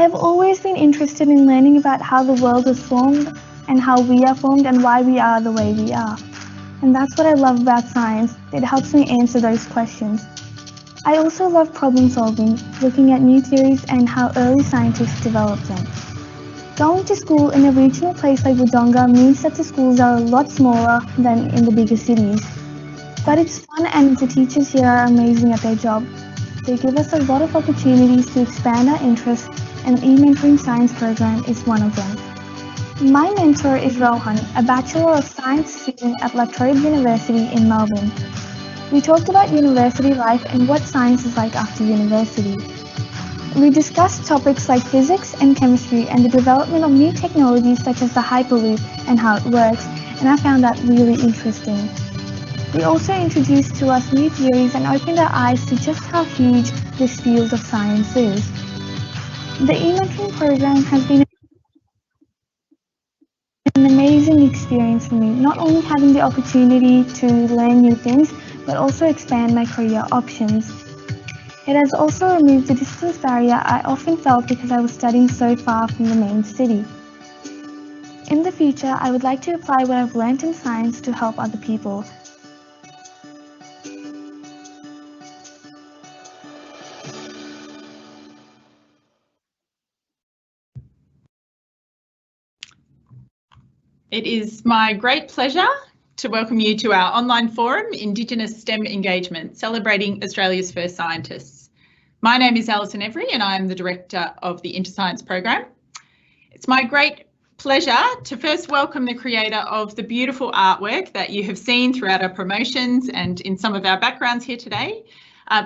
have always been interested in learning about how the world is formed and how we are formed and why we are the way we are. And that's what I love about science. It helps me answer those questions. I also love problem solving, looking at new theories and how early scientists developed them. Going to school in a regional place like Wodonga means that the schools are a lot smaller than in the bigger cities. But it's fun and the teachers here are amazing at their job. They give us a lot of opportunities to expand our interests, and the e-mentoring science program is one of them. My mentor is Rohan, a Bachelor of Science student at La Trobe University in Melbourne. We talked about university life and what science is like after university. We discussed topics like physics and chemistry and the development of new technologies such as the Hyperloop and how it works, and I found that really interesting. We also introduced to us new theories and opened our eyes to just how huge this field of science is. The e-mentoring program has been an amazing experience for me, not only having the opportunity to learn new things, but also expand my career options. It has also removed the distance barrier I often felt because I was studying so far from the main city. In the future, I would like to apply what I've learned in science to help other people. It is my great pleasure to welcome you to our online forum, Indigenous STEM Engagement, celebrating Australia's first scientists. My name is Alison Every and I am the Director of the Interscience program. It's my great pleasure to first welcome the creator of the beautiful artwork that you have seen throughout our promotions and in some of our backgrounds here today.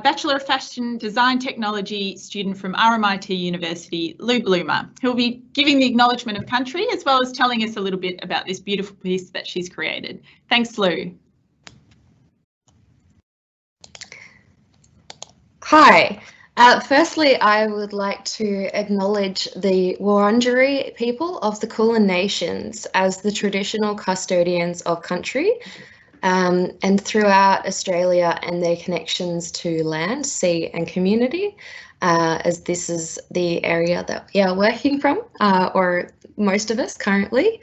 Bachelor of Fashion Design Technology student from RMIT University, Lou Bloomer, who will be giving the acknowledgement of country as well as telling us a little bit about this beautiful piece that she's created. Thanks, Lou. Hi. Firstly, I would like to acknowledge the Wurundjeri people of the Kulin Nations as the traditional custodians of country. And throughout Australia and their connections to land, sea and community, as this is the area that we are working from, or most of us currently.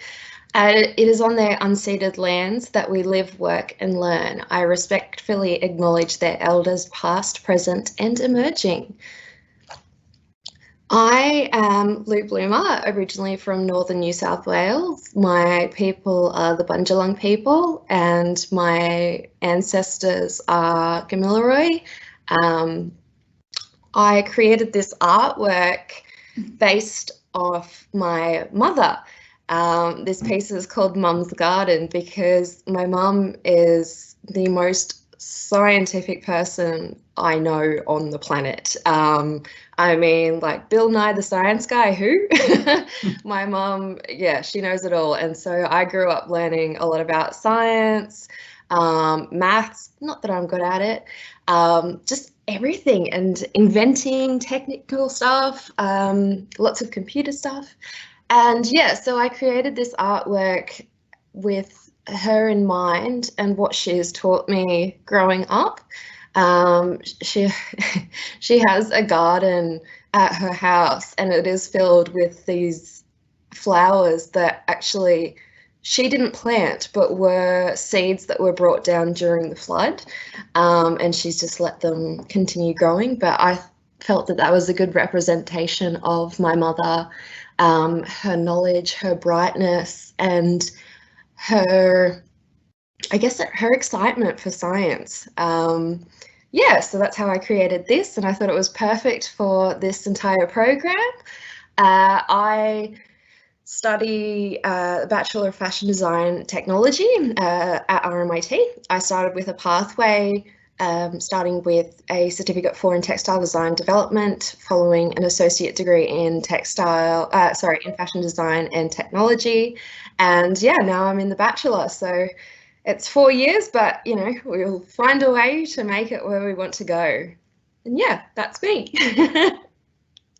It is on their unceded lands that we live, work and learn. I respectfully acknowledge their elders past, present and emerging. I am Lou Bloomer, originally from northern New South Wales. My people are the Bundjalung people and my ancestors are Gamilaroi. I created this artwork based off my mother. This piece is called Mum's Garden because my mum is the most scientific person I know on the planet. I mean, like Bill Nye the Science Guy, who? My mum, yeah, she knows it all. And so I grew up learning a lot about science, maths, not that I'm good at it, just everything and inventing technical stuff, lots of computer stuff. And yeah, so I created this artwork with her in mind and what she has taught me growing up. She has a garden at her house and it is filled with these flowers that actually she didn't plant but were seeds that were brought down during the flood, and she's just let them continue growing. But I felt that that was a good representation of my mother, her knowledge, her brightness and her, I guess, her excitement for science. Yeah, so that's how I created this and I thought it was perfect for this entire program. I study Bachelor of Fashion Design Technology at RMIT. I started with a pathway starting with a certificate in textile design development, following an associate degree in in fashion design and technology. And yeah, now I'm in the bachelor. So it's 4 years, but you know, we'll find a way to make it where we want to go. And yeah, that's me.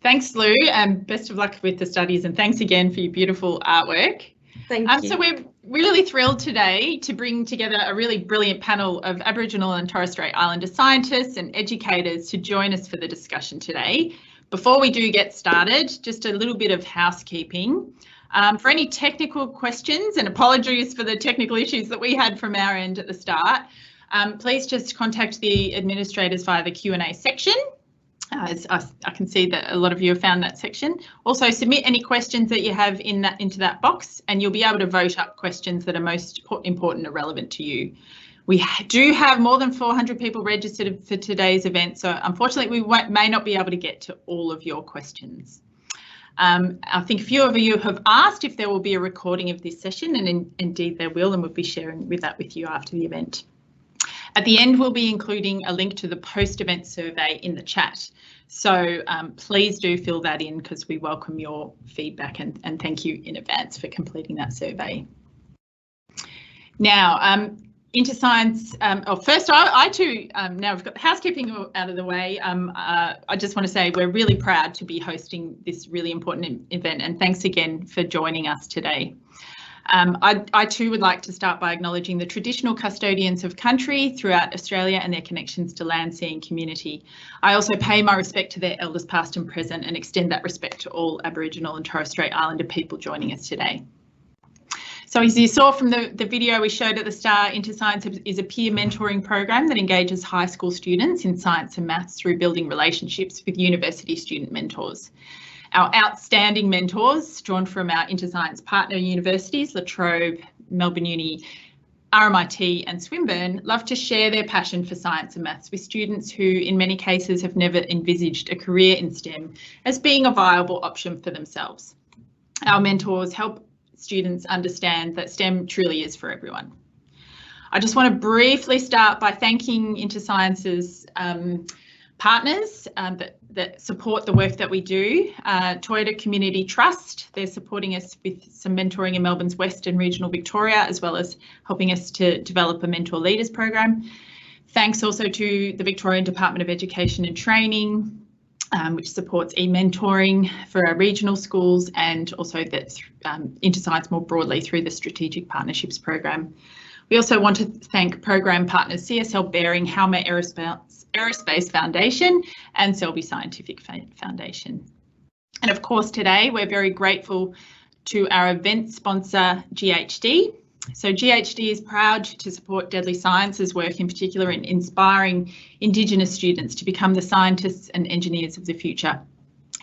Thanks, Lou, and best of luck with the studies. And thanks again for your beautiful artwork. Thank you. So we're really thrilled today to bring together a really brilliant panel of Aboriginal and Torres Strait Islander scientists and educators to join us for the discussion today. Before we do get started, just a little bit of housekeeping. For any technical questions, and apologies for the technical issues that we had from our end at the start, please just contact the administrators via the Q&A section. As I can see that a lot of you have found that section. Also, submit any questions that you have into that box, and you'll be able to vote up questions that are most important or relevant to you. We do have more than 400 people registered for today's event, so unfortunately we may not be able to get to all of your questions. I think a few of you have asked if there will be a recording of this session, and indeed there will, and we'll be sharing that with you after the event. At the end, we'll be including a link to the post-event survey in the chat. So please do fill that in, because we welcome your feedback, and thank you in advance for completing that survey. Now, InterScience, first I too, now we've got the housekeeping out of the way, I just want to say we're really proud to be hosting this really important event, and thanks again for joining us today. I too would like to start by acknowledging the traditional custodians of country throughout Australia and their connections to land, sea and community. I also pay my respect to their elders past and present, and extend that respect to all Aboriginal and Torres Strait Islander people joining us today. So as you saw from the video we showed at the start, InterScience is a peer mentoring program that engages high school students in science and maths through building relationships with university student mentors. Our outstanding mentors, drawn from our InterScience partner universities, La Trobe, Melbourne Uni, RMIT and Swinburne, love to share their passion for science and maths with students who in many cases have never envisaged a career in STEM as being a viable option for themselves. Our mentors help students understand that STEM truly is for everyone. I just want to briefly start by thanking InterScience's partners that support the work that we do. Toyota Community Trust, they're supporting us with some mentoring in Melbourne's West and regional Victoria, as well as helping us to develop a mentor leaders program. Thanks also to the Victorian Department of Education and Training, which supports e-mentoring for our regional schools, and also that InterScience more broadly through the Strategic Partnerships Program. We also want to thank program partners CSL Behring, Halma Aerospace Foundation and Selby Scientific Foundation. And of course today we're very grateful to our event sponsor GHD. So GHD is proud to support Deadly Science's work, in particular in inspiring Indigenous students to become the scientists and engineers of the future.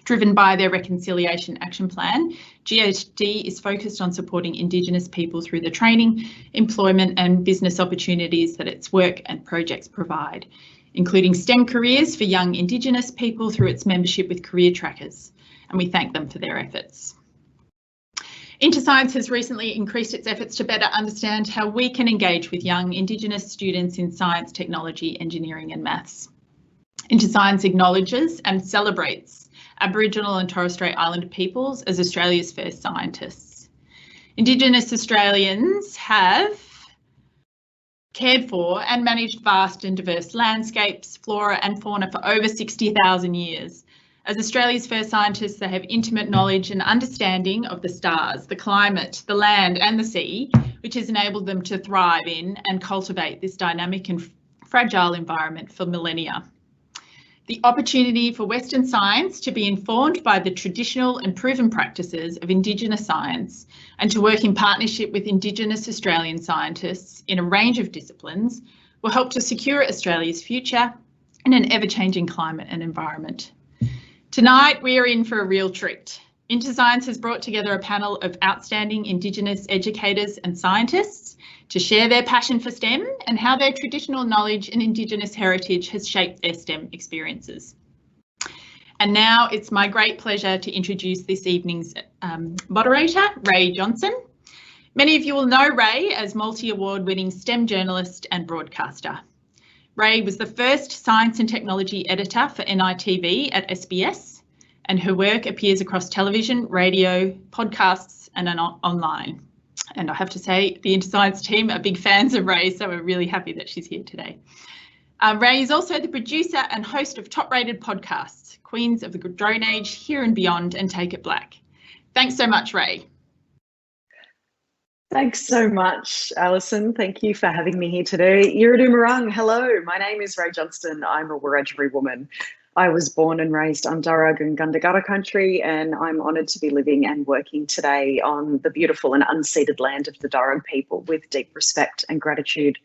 Driven by their Reconciliation Action Plan, GHD is focused on supporting Indigenous people through the training, employment and business opportunities that its work and projects provide, including STEM careers for young Indigenous people through its membership with Career Trackers, and we thank them for their efforts. InterScience has recently increased its efforts to better understand how we can engage with young Indigenous students in science, technology, engineering and maths. InterScience acknowledges and celebrates Aboriginal and Torres Strait Islander peoples as Australia's first scientists. Indigenous Australians have cared for and managed vast and diverse landscapes, flora and fauna for over 60,000 years. As Australia's first scientists, they have intimate knowledge and understanding of the stars, the climate, the land and the sea, which has enabled them to thrive in and cultivate this dynamic and fragile environment for millennia. The opportunity for Western science to be informed by the traditional and proven practices of Indigenous science and to work in partnership with Indigenous Australian scientists in a range of disciplines will help to secure Australia's future in an ever-changing climate and environment. Tonight, we are in for a real treat. InterScience has brought together a panel of outstanding Indigenous educators and scientists to share their passion for STEM and how their traditional knowledge and Indigenous heritage has shaped their STEM experiences. And now it's my great pleasure to introduce this evening's moderator, Ray Johnson. Many of you will know Ray as multi-award winning STEM journalist and broadcaster. Ray was the first science and technology editor for NITV at SBS, and her work appears across television, radio, podcasts and online. And I have to say, the InterScience team are big fans of Ray, so we're really happy that she's here today. Ray is also the producer and host of top-rated podcasts, Queens of the Drone Age, Here and Beyond, and Take It Black. Thanks so much, Ray. Thanks so much, Alison. Thank you for having me here today. Yiridu Marang, hello. My name is Ray Johnstone. I'm a Wiradjuri woman. I was born and raised on Darug and Gundagara country, and I'm honoured to be living and working today on the beautiful and unceded land of the Darug people with deep respect and gratitude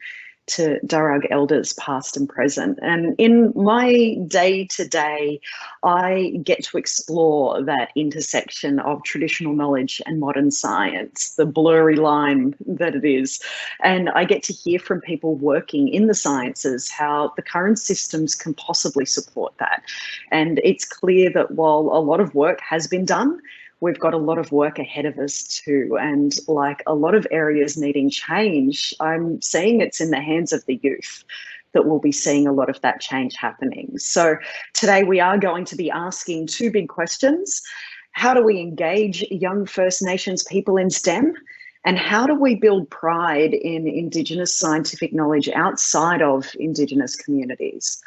to Darug elders past and present. And in my day-to-day, I get to explore that intersection of traditional knowledge and modern science, the blurry line that it is. And I get to hear from people working in the sciences how the current systems can possibly support that. And it's clear that while a lot of work has been done, we've got a lot of work ahead of us too. And like a lot of areas needing change, I'm seeing it's in the hands of the youth that we'll be seeing a lot of that change happening. So today we are going to be asking two big questions. How do we engage young First Nations people in STEM? And how do we build pride in Indigenous scientific knowledge outside of Indigenous communities?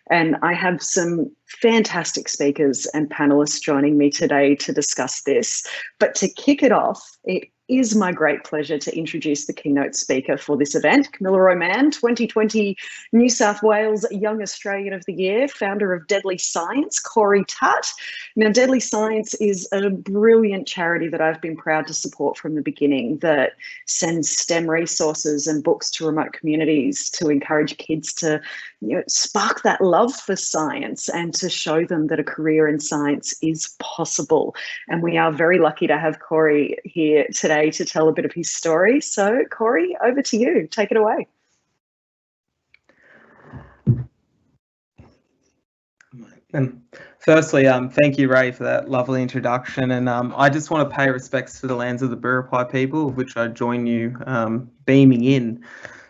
And I have some fantastic speakers and panelists joining me today to discuss this. But to kick it off, it is my great pleasure to introduce the keynote speaker for this event, Kamilaroi Mann, 2020 New South Wales Young Australian of the Year, founder of Deadly Science, Corey Tutt. Now, Deadly Science is a brilliant charity that I've been proud to support from the beginning, that sends STEM resources and books to remote communities to encourage kids to spark that love for science and to show them that a career in science is possible. And we are very lucky to have Corey here today to tell a bit of his story. So, Corey, over to you. Take it away. And firstly, thank you, Ray, for that lovely introduction. And I just want to pay respects to the lands of the Biripi people, of which I join you beaming in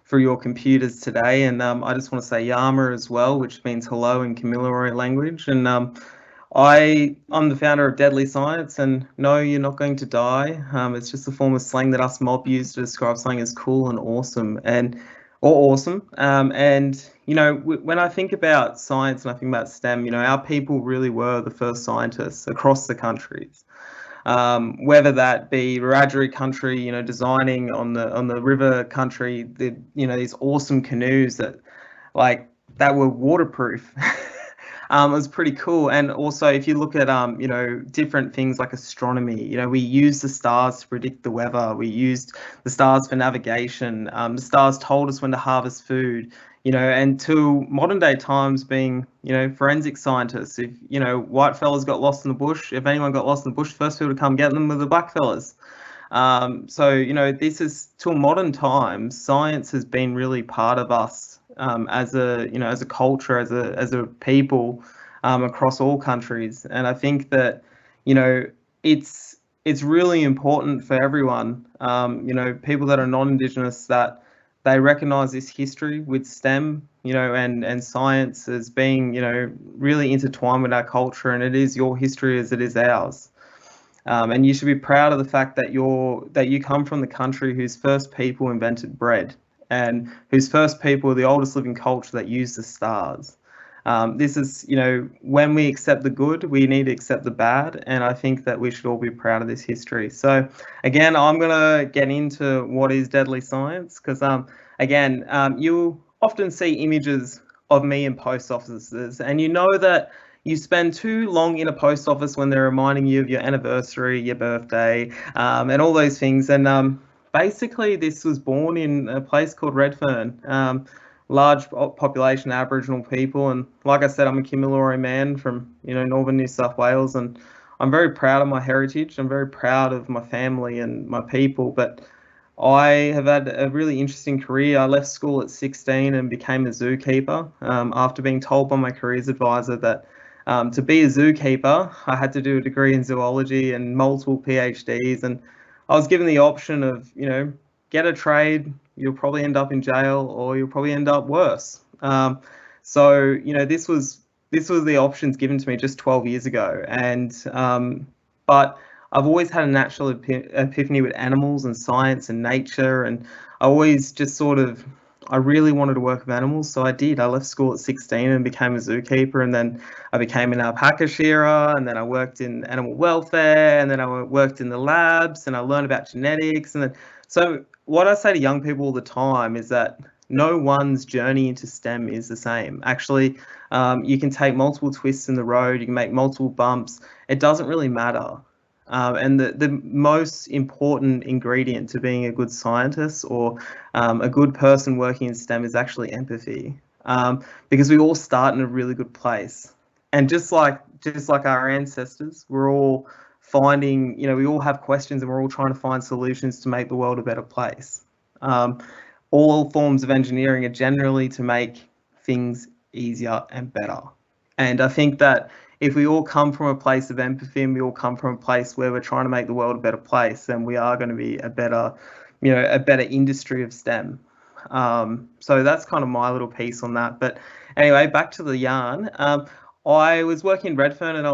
through your computers today. And I just want to say Yama as well, which means hello in Kamilaroi language. And I'm the founder of Deadly Science, and no, you're not going to die. It's just a form of slang that us mob use to describe something as cool and awesome, or awesome. And when I think about science and I think about STEM, our people really were the first scientists across the countries. Whether that be Wiradjuri country, designing on the river country, these awesome canoes that were waterproof. It was pretty cool. And also, if you look at different things like astronomy, we use the stars to predict the weather. We used the stars for navigation. The stars told us when to harvest food. And to modern day times being, forensic scientists, if, white fellas got lost in the bush, if anyone got lost in the bush, first people to come get them were the black fellas. So, this is till modern times, science has been really part of us as a culture, as a people across all countries. And I think that, it's really important for everyone, people that are non-Indigenous, that they recognise this history with STEM, and science as being, really intertwined with our culture, and it is your history as it is ours. And you should be proud of the fact that you come from the country whose first people invented bread, and whose first people were the oldest living culture that used the stars. This is, when we accept the good, we need to accept the bad, and I think that we should all be proud of this history. So, again, I'm going to get into what is Deadly Science, because, you'll often see images of me in post offices, and you know that you spend too long in a post office when they're reminding you of your anniversary, your birthday, and all those things. And basically, this was born in a place called Redfern. Large population Aboriginal people, and like I said, I'm a Kamilaroi man from northern New South Wales, and I'm very proud of my heritage. I'm very proud of my family and my people, but I have had a really interesting career. I left school at 16 and became a zookeeper after being told by my careers advisor that to be a zookeeper I had to do a degree in zoology and multiple PhDs, and I was given the option of get a trade, you'll probably end up in jail, or you'll probably end up worse. So this was the options given to me just 12 years ago, and but I've always had a natural epiphany with animals and science and nature, and I always just I really wanted to work with animals, so I did. I left school at 16 and became a zookeeper, and then I became an alpaca shearer, and then I worked in animal welfare, and then I worked in the labs, and I learned about genetics. And then, so what I say to young people all the time is that no one's journey into STEM is the same. Actually, you can take multiple twists in the road, you can make multiple bumps. It doesn't really matter. And the most important ingredient to being a good scientist or a good person working in STEM is actually empathy, because we all start in a really good place. And just like our ancestors, we're all finding, we all have questions and we're all trying to find solutions to make the world a better place. All forms of engineering are generally to make things easier and better. And I think that if we all come from a place of empathy and we all come from a place where we're trying to make the world a better place, then we are going to be a better industry of STEM. So that's kind of my little piece on that. But anyway, back to the yarn. I was working in Redfern and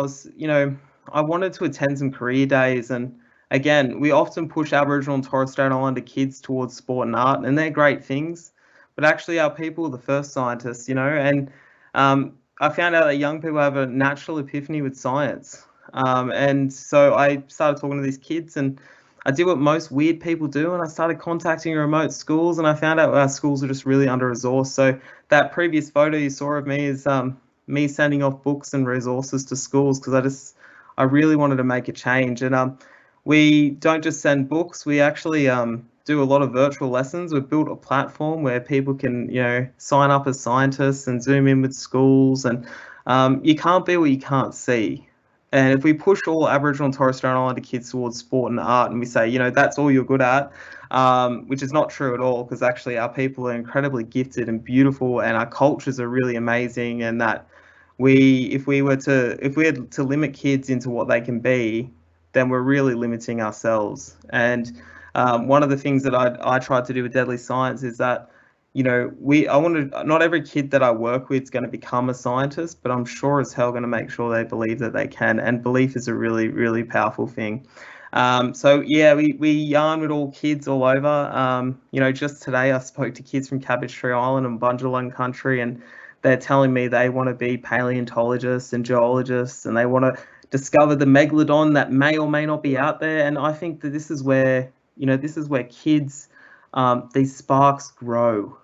I wanted to attend some career days, and again, we often push Aboriginal and Torres Strait Islander kids towards sport and art, and they're great things, but actually our people are the first scientists, and I found out that young people have a natural epiphany with science. And so I started talking to these kids, and I did what most weird people do, and I started contacting remote schools, and I found out our schools are just really under-resourced. So that previous photo you saw of me is me sending off books and resources to schools, because I really wanted to make a change. And we don't just send books, we actually do a lot of virtual lessons. We've built a platform where people can, sign up as scientists and Zoom in with schools, and you can't be what you can't see. And if we push all Aboriginal and Torres Strait Islander kids towards sport and art, and we say, that's all you're good at, which is not true at all, because actually our people are incredibly gifted and beautiful, and our cultures are really amazing, and that if we had to limit kids into what they can be, then we're really limiting ourselves. And one of the things that I tried to do with Deadly Science is that, not every kid that I work with is going to become a scientist, but I'm sure as hell going to make sure they believe that they can. And belief is a really, really powerful thing. So yeah, we yarn with all kids all over. Just today I spoke to kids from Cabbage Tree Island and Bundjalung country, and they're telling me they want to be paleontologists and geologists, and they want to discover the megalodon that may or may not be out there. And I think that this is where kids, these sparks grow.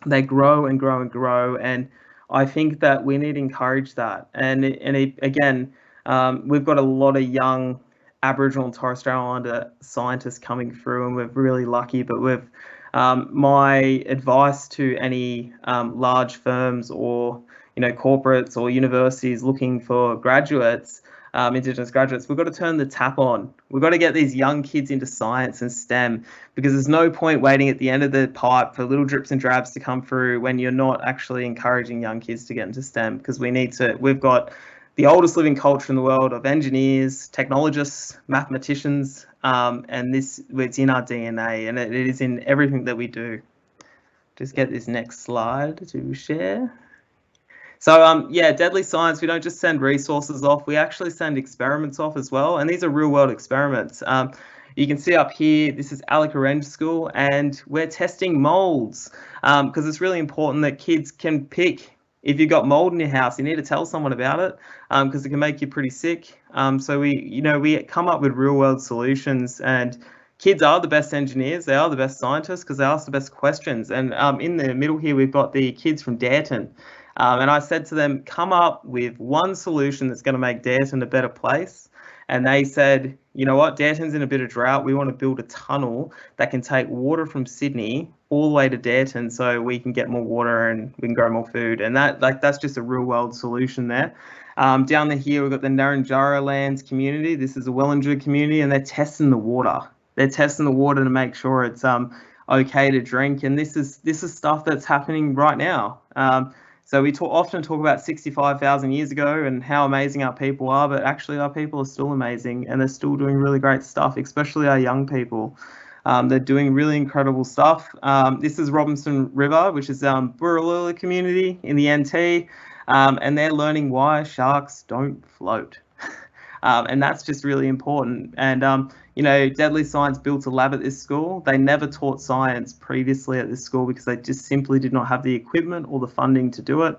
They grow and grow and grow, and I think that we need to encourage that. And again, we've got a lot of young Aboriginal and Torres Strait Islander scientists coming through, and we're really lucky. But my advice to any large firms or corporates or universities looking for graduates, Indigenous graduates, we've got to turn the tap on. We've got to get these young kids into science and STEM, because there's no point waiting at the end of the pipe for little drips and drabs to come through when you're not actually encouraging young kids to get into STEM, because we've got the oldest living culture in the world of engineers, technologists, mathematicians, and it's in our DNA, and it is in everything that we do. Just get this next slide to share. So Deadly Science, we don't just send resources off, we actually send experiments off as well, and these are real world experiments. You can see up here, this is Alec Orange School, and we're testing molds, because it's really important that kids can pick. If you've got mold in your house, you need to tell someone about it, because it can make you pretty sick. So we come up with real world solutions, and kids are the best engineers, they are the best scientists, because they ask the best questions. And in the middle here, we've got the kids from Dareton. And I said to them, come up with one solution that's going to make Dareton a better place. And they said, you know what, Dareton's in a bit of drought. We want to build a tunnel that can take water from Sydney all the way to Dareton, so we can get more water and we can grow more food. And that's just a real world solution there. Down here, we've got the Narrandjara Lands community. This is a Wellinja community, and they're testing the water. They're testing the water to make sure it's okay to drink. And this is stuff that's happening right now. So we often talk about 65,000 years ago and how amazing our people are, but actually our people are still amazing, and they're still doing really great stuff, especially our young people. They're doing really incredible stuff. This is Robinson River, which is Burralula community in the NT, and they're learning why sharks don't float. And that's just really important. And, Deadly Science built a lab at this school. They never taught science previously at this school because they just simply did not have the equipment or the funding to do it.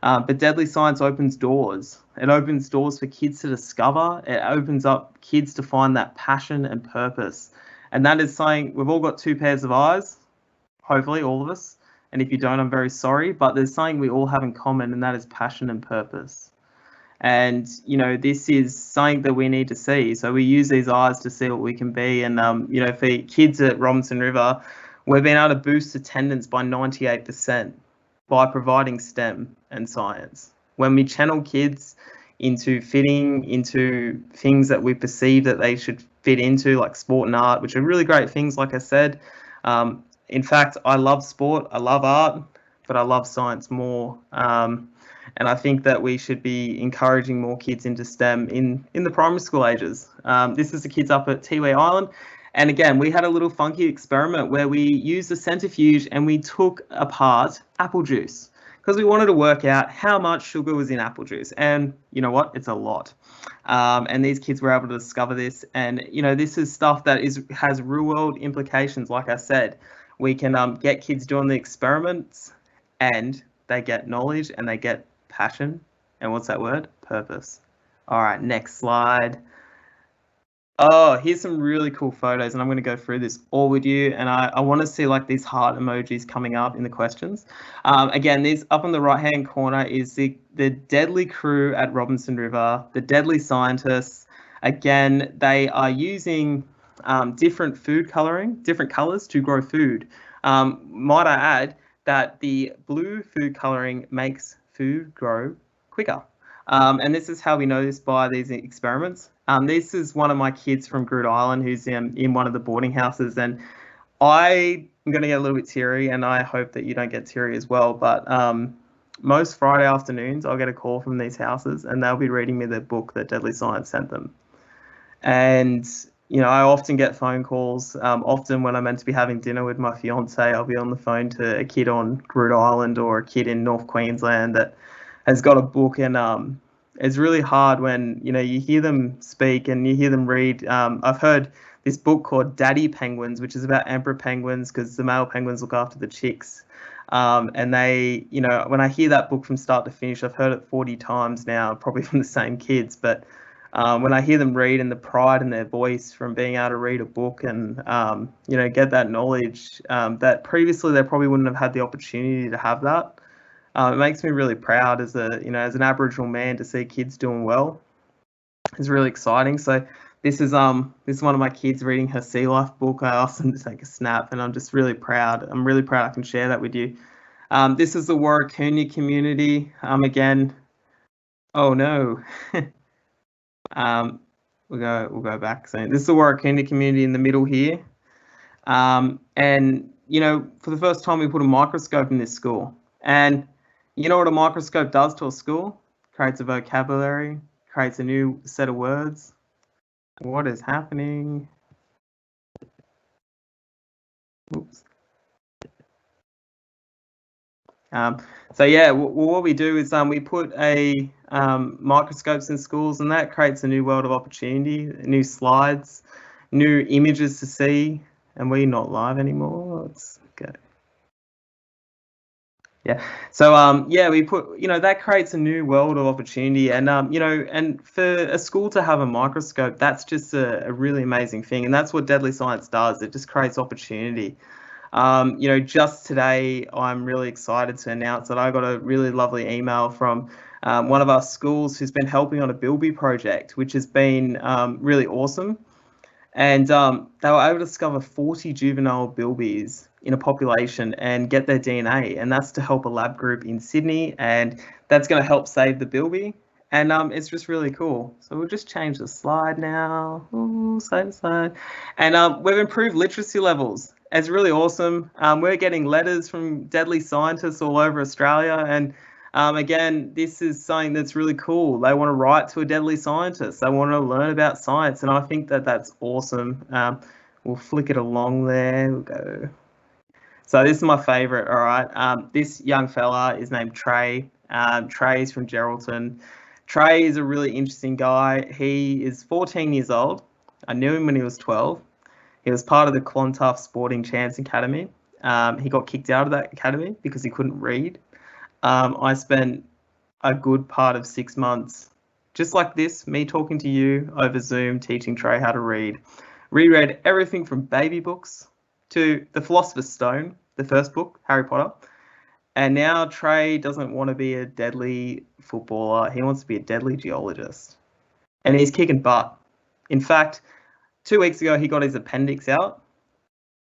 But Deadly Science opens doors. It opens doors for kids to discover. It opens up kids to find that passion and purpose. And that is saying we've all got two pairs of eyes, hopefully all of us. And if you don't, I'm very sorry, but there's something we all have in common, and that is passion and purpose. And, you know, this is something that we need to see. So we use these eyes to see what we can be. And, you know, for kids at Robinson River, we've been able to boost attendance by 98% by providing STEM and science. When we channel kids into fitting into things that we perceive that they should fit into, like sport and art, which are really great things, like I said. In fact, I love sport, I love art, but I love science more. And I think that we should be encouraging more kids into STEM in the primary school ages. This is the kids up at Tiwi Island. And again, we had a little funky experiment where we used a centrifuge and we took apart apple juice because we wanted to work out how much sugar was in apple juice. And you know what? It's a lot. And these kids were able to discover this. And, you know, this is stuff that has real world implications. Like I said, we can get kids doing the experiments and they get knowledge and they get passion. And what's that word? Purpose. All right, next slide. Oh, here's some really cool photos, and I'm going to go through this all with you. And I want to see like these heart emojis coming up in the questions. Again, these up on the right-hand corner is the deadly crew at Robinson River, the deadly scientists. Again, they are using different food colouring, different colours to grow food. Might I add that the blue food colouring makes food grow quicker. And this is how we know this by these experiments. This is one of my kids from Groot Island who's in one of the boarding houses, and I'm going to get a little bit teary, and I hope that you don't get teary as well. But most Friday afternoons, I'll get a call from these houses, and they'll be reading me the book that Deadly Science sent them. And you know, I often get phone calls. Often when I'm meant to be having dinner with my fiance, I'll be on the phone to a kid on Groot Island or a kid in North Queensland that has got a book, and it's really hard when, you know, you hear them speak and you hear them read. I've heard this book called Daddy Penguins, which is about emperor penguins because the male penguins look after the chicks. And they, you know, when I hear that book from start to finish, I've heard it 40 times now, probably from the same kids. But when I hear them read and the pride in their voice from being able to read a book and, you know, get that knowledge that previously they probably wouldn't have had the opportunity to have that. It makes me really proud as as an Aboriginal man to see kids doing well. It's really exciting. So this is one of my kids reading her sea life book. I asked them to take a snap, and I'm just really proud. I'm really proud I can share that with you. This is the Warrakunya community. Again, oh no. We'll go back. So this is the Warrakunya community in the middle here. And you know, for the first time we put a microscope in this school. And you know what a microscope does to a school? Creates a vocabulary, creates a new set of words. What is happening? Oops. So yeah, what we do is we put microscopes in schools, and that creates a new world of opportunity, new slides, new images to see. And we're not live anymore. Let's go. Yeah. So yeah, we put, you know, that creates a new world of opportunity, and you know, and for a school to have a microscope, that's just a really amazing thing, and that's what Deadly Science does. It just creates opportunity. You know, just today, I'm really excited to announce that I got a really lovely email from one of our schools who's been helping on a bilby project, which has been really awesome. And they were able to discover 40 juvenile bilbies in a population and get their DNA, and that's to help a lab group in Sydney, and that's going to help save the bilby. And it's just really cool. So we'll just change the slide now. Ooh, same slide. And we've improved literacy levels. It's really awesome. We're getting letters from deadly scientists all over Australia, and again, this is something that's really cool. They want to write to a deadly scientist. They want to learn about science, and I think that that's awesome. We'll flick it along there. We'll go. So this is my favourite, all right. This young fella is named Trey. Trey's from Geraldton. Trey is a really interesting guy. He is 14 years old. I knew him when he was 12. He was part of the Clontarf Sporting Chance Academy. He got kicked out of that academy because he couldn't read. I spent a good part of 6 months, just like this, me talking to you over Zoom, teaching Trey how to read. Reread everything from baby books to The Philosopher's Stone, the first book, Harry Potter, And now Trey doesn't want to be a deadly footballer. He wants to be a deadly geologist. And he's kicking butt. In fact, 2 weeks ago, he got his appendix out.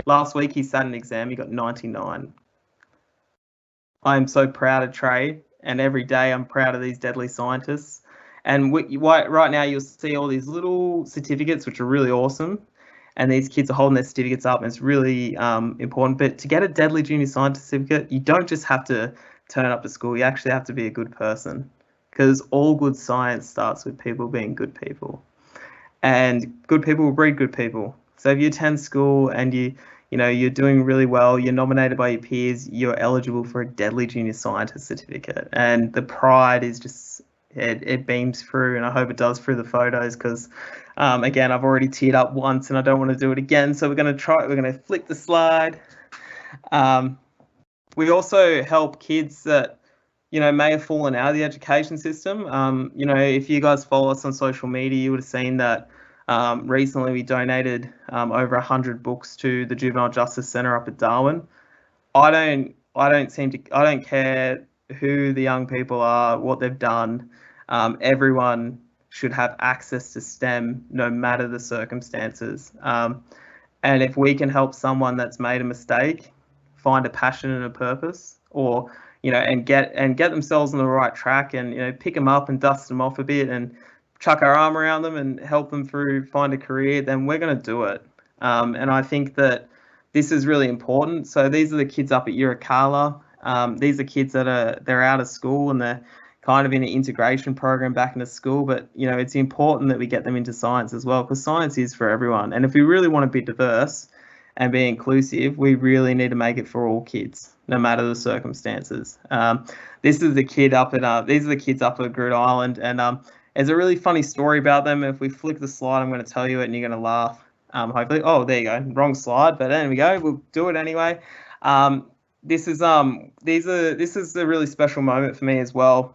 Last week, he sat an exam. He got 99. I am so proud of Trey. And every day, I'm proud of these deadly scientists. And right now, you'll see all these little certificates, which are really awesome. And these kids are holding their certificates up, and it's really important. But to get a deadly junior scientist certificate, you don't just have to turn up to school. You actually have to be a good person, because all good science starts with people being good people, and good people will breed good people. So if you attend school and you're doing really well, you're nominated by your peers, you're eligible for a deadly junior scientist certificate, and the pride is just it beams through, and I hope it does through the photos, because again, I've already teared up once and I don't want to do it again. So we're going to flick the slide. We also help kids that, may have fallen out of the education system. If you guys follow us on social media, you would have seen that recently we donated over 100 books to the Juvenile Justice Centre up at Darwin. I don't care who the young people are, what they've done. Everyone should have access to STEM no matter the circumstances. And if we can help someone that's made a mistake find a passion and a purpose, or and get themselves on the right track, and pick them up and dust them off a bit and chuck our arm around them and help them find a career, then we're going to do it. And I think that this is really important. So these are the kids up at Urukala. These are kids that they're out of school and they're kind of in an integration program back into school, but it's important that we get them into science as well, because science is for everyone. And if we really want to be diverse and be inclusive, we really need to make it for all kids, no matter the circumstances. These are the kids up at Groot Island, and there's a really funny story about them. If we flick the slide, I'm going to tell you it, and you're going to laugh. Hopefully, oh, there you go, wrong slide, but there we go. We'll do it anyway. This is a really special moment for me as well.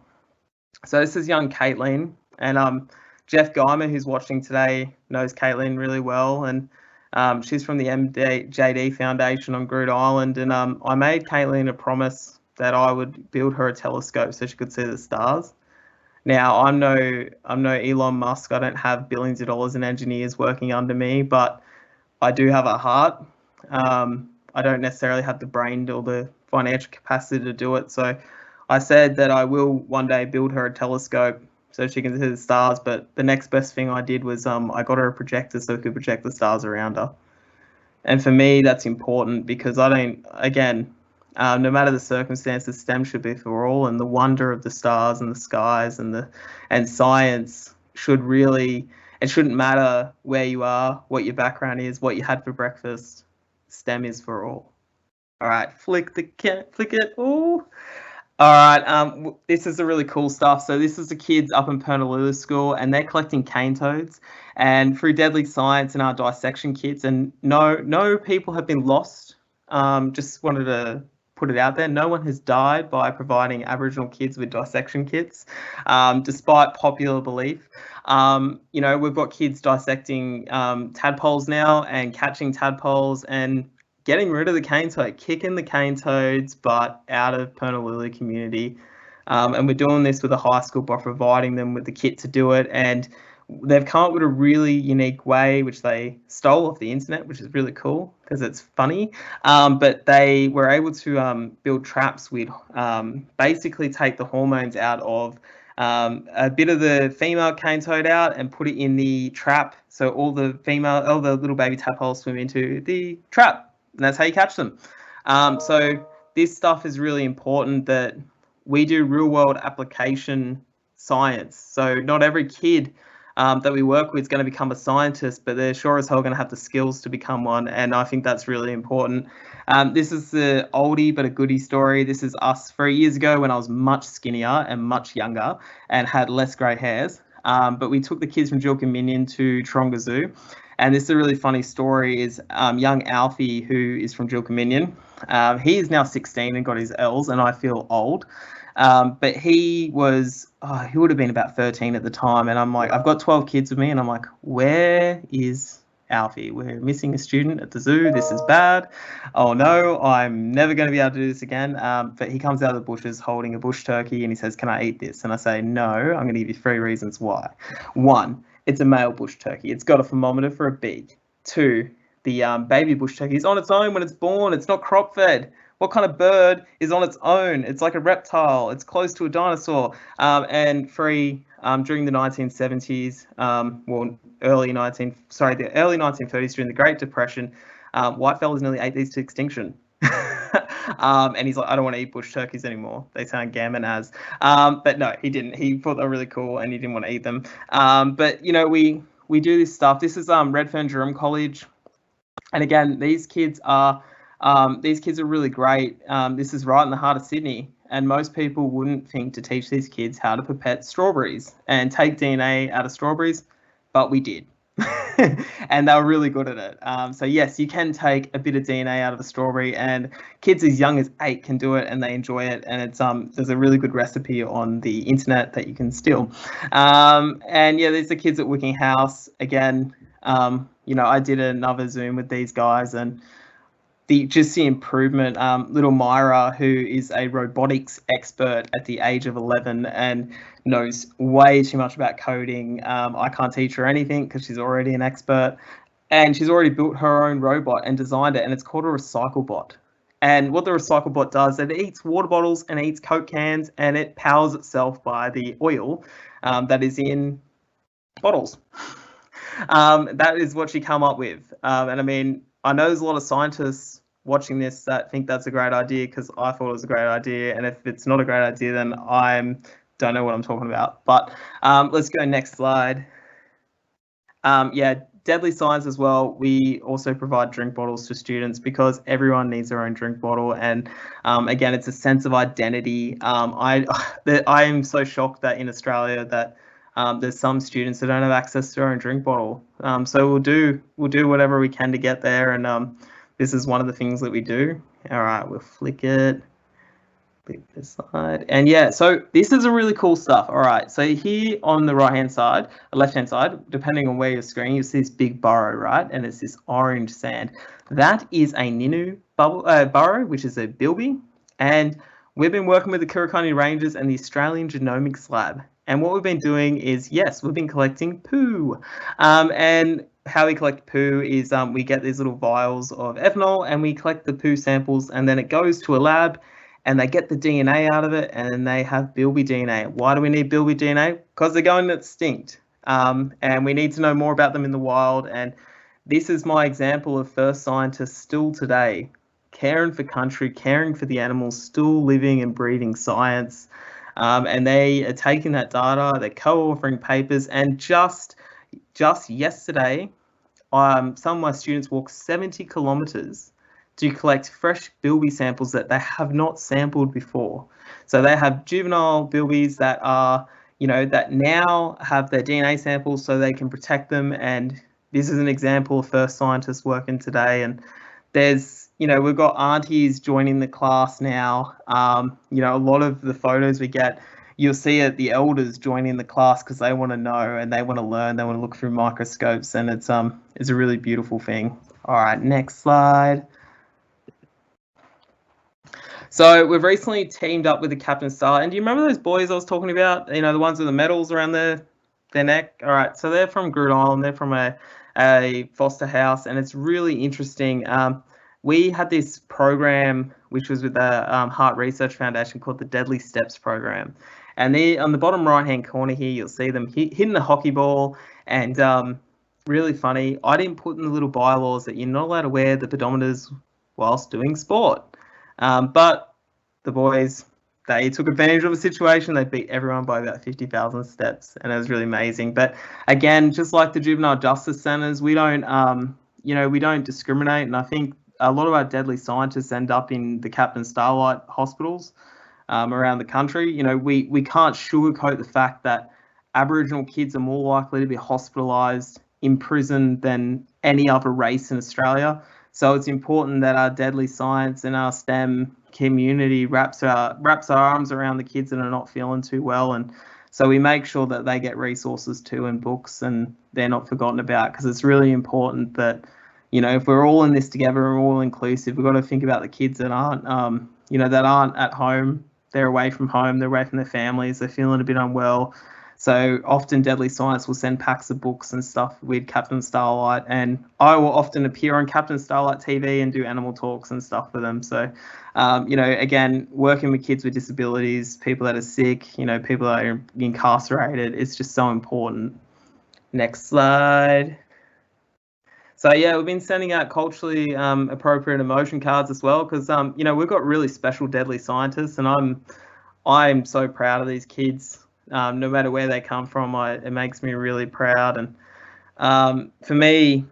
So this is young Caitlin, and Jeff Guymer, who's watching today, knows Caitlin really well, and she's from the MJD Foundation on Groot Island, and I made Caitlin a promise that I would build her a telescope so she could see the stars. Now, I'm no Elon Musk. I don't have billions of dollars in engineers working under me, but I do have a heart. I don't necessarily have the brain or the financial capacity to do it, so I said that I will one day build her a telescope so she can see the stars, but the next best thing I did was I got her a projector so we could project the stars around her. And for me, that's important, because no matter the circumstances, STEM should be for all, and the wonder of the stars and the skies and science it shouldn't matter where you are, what your background is, what you had for breakfast. STEM is for all. All right, flick it. Ooh. All right, this is the really cool stuff. So this is the kids up in Pernalulu School, and they're collecting cane toads. And through Deadly Science and our dissection kits, and no people have been lost. Just wanted to put it out there. No one has died by providing Aboriginal kids with dissection kits, despite popular belief. We've got kids dissecting tadpoles now and catching tadpoles and getting rid of the cane toad, kicking the cane toads, but out of Pernalulu community. And we're doing this with a high school by providing them with the kit to do it. And they've come up with a really unique way, which they stole off the internet, which is really cool because it's funny. But they were able to build traps with basically take the hormones out of a bit of the female cane toad out and put it in the trap. So all the little baby tadpoles swim into the trap. And that's how you catch them. So this stuff is really important, that we do real world application science. So not every kid that we work with is going to become a scientist, but they're sure as hell going to have the skills to become one. And I think that's really important. This is the oldie but a goodie story. This is us 3 years ago when I was much skinnier and much younger and had less grey hairs. But we took the kids from Jilkaminion to Taronga Zoo. And this is a really funny story, is young Alfie, who is from Jilkaminion. He is now 16 and got his L's, and I feel old. But he would have been about 13 at the time. And I'm like, I've got 12 kids with me, and I'm like, where is Alfie, we're missing a student at the zoo. This is bad. Oh no, I'm never going to be able to do this again. But he comes out of the bushes holding a bush turkey and he says, can I eat this? And I say, no, I'm going to give you 3 reasons why. 1, it's a male bush turkey. It's got a thermometer for a beak. 2, the baby bush turkey is on its own when it's born. It's not crop fed. What kind of bird is on its own? It's like a reptile. It's close to a dinosaur. And 3, during the 1970s, the early 1930s, during the Great Depression, whitefellas nearly ate these to extinction. And he's like, I don't want to eat bush turkeys anymore. They sound gammon as. But no, he didn't. He thought they were really cool and he didn't want to eat them. But, you know, we do this stuff. This is Redfern Durham College. And again, these kids are really great. This is right in the heart of Sydney. And most people wouldn't think to teach these kids how to pipette strawberries and take DNA out of strawberries, but we did. And they were really good at it. So yes, you can take a bit of DNA out of a strawberry, and kids as young as 8 can do it and they enjoy it. And it's there's a really good recipe on the internet that you can steal. And yeah, these are kids at Wicking House. Again, you know, I did another Zoom with these guys, and just the improvement. Little Myra, who is a robotics expert at the age of 11 and knows way too much about coding. I can't teach her anything because she's already an expert, and she's already built her own robot and designed it, and it's called a recycle bot. And what the recycle bot does, it eats water bottles and eats Coke cans, and it powers itself by the oil that is in bottles. That is what she come up with. And I mean, I know there's a lot of scientists watching this that think that's a great idea, because I thought it was a great idea, and if it's not a great idea, then I don't know what I'm talking about. But let's go next slide. Yeah, deadly science as well. We also provide drink bottles to students because everyone needs their own drink bottle, and again, it's a sense of identity. I am so shocked that in Australia that there's some students that don't have access to their own drink bottle. So we'll do whatever we can to get there, and this is one of the things that we do. All right, we'll flick it. Flick this side. And yeah, so this is a really cool stuff. All right, so here on the right-hand side, or left-hand side, depending on where you're screening, you see this big burrow, right? And it's this orange sand. That is a Ninu burrow, which is a bilby. And we've been working with the Kurikani Rangers and the Australian Genomics Lab. And what we've been doing is, yes, we've been collecting poo. And how we collect poo is we get these little vials of ethanol and we collect the poo samples, and then it goes to a lab and they get the DNA out of it and they have bilby DNA. Why do we need bilby DNA? Because they're going extinct. And we need to know more about them in the wild. And this is my example of first scientists still today, caring for country, caring for the animals, still living and breathing science. And they are taking that data, they're co-authoring papers, and just yesterday, some of my students walked 70 kilometres to collect fresh bilby samples that they have not sampled before. So they have juvenile bilbies that are, you know, that now have their DNA samples so they can protect them. And this is an example of first scientists working today. And there's, you know, we've got aunties joining the class now. You know, a lot of the photos we get, you'll see it, the elders joining the class because they want to know and they want to learn, they want to look through microscopes, and it's a really beautiful thing. All right, next slide. So we've recently teamed up with the Captain Star, and do you remember those boys I was talking about? You know, the ones with the medals around their neck? All right, so they're from Groote Eylandt, they're from a foster house, and it's really interesting. We had this program which was with the Heart Research Foundation called the Deadly Steps program. And on the bottom right-hand corner here, you'll see them hitting the hockey ball. And really funny, I didn't put in the little bylaws that you're not allowed to wear the pedometers whilst doing sport. But the boys, they took advantage of the situation. They beat everyone by about 50,000 steps, and it was really amazing. But again, just like the juvenile justice centres, we don't, you know, we don't discriminate. And I think a lot of our deadly scientists end up in the Captain Starlight hospitals around the country. You know, we can't sugarcoat the fact that Aboriginal kids are more likely to be hospitalised in prison than any other race in Australia. So it's important that our deadly science and our STEM community wraps our arms around the kids that are not feeling too well and So we make sure that they get resources too and books, and they're not forgotten about, because it's really important that, you know, if we're all in this together, we're all inclusive. We've got to think about the kids that aren't, you know, that aren't at home. They're away from home, they're away from their families, they're feeling a bit unwell. So often Deadly Science will send packs of books and stuff with Captain Starlight, and I will often appear on Captain Starlight TV and do animal talks and stuff for them. So, you know, again, working with kids with disabilities, people that are sick, you know, people that are incarcerated, it's just so important. Next slide. So yeah, we've been sending out culturally appropriate emotion cards as well, because you know, we've got really special deadly scientists, and I'm so proud of these kids. No matter where they come from, it makes me really proud. And for me,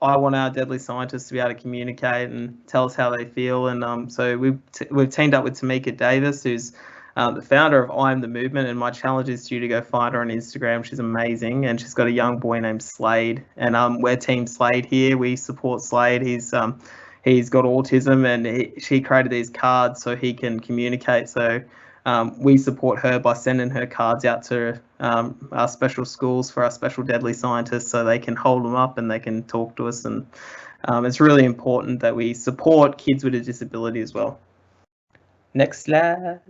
I want our deadly scientists to be able to communicate and tell us how they feel. And so we've teamed up with Tamika Davis, who's the founder of I Am the Movement, and my challenge is to go find her on Instagram. She's amazing, and she's got a young boy named Slade, and we're Team Slade here. We support Slade. He's got autism, and she created these cards so he can communicate. So we support her by sending her cards out to our special schools for our special deadly scientists, so they can hold them up and they can talk to us. And it's really important that we support kids with a disability as well. Next slide.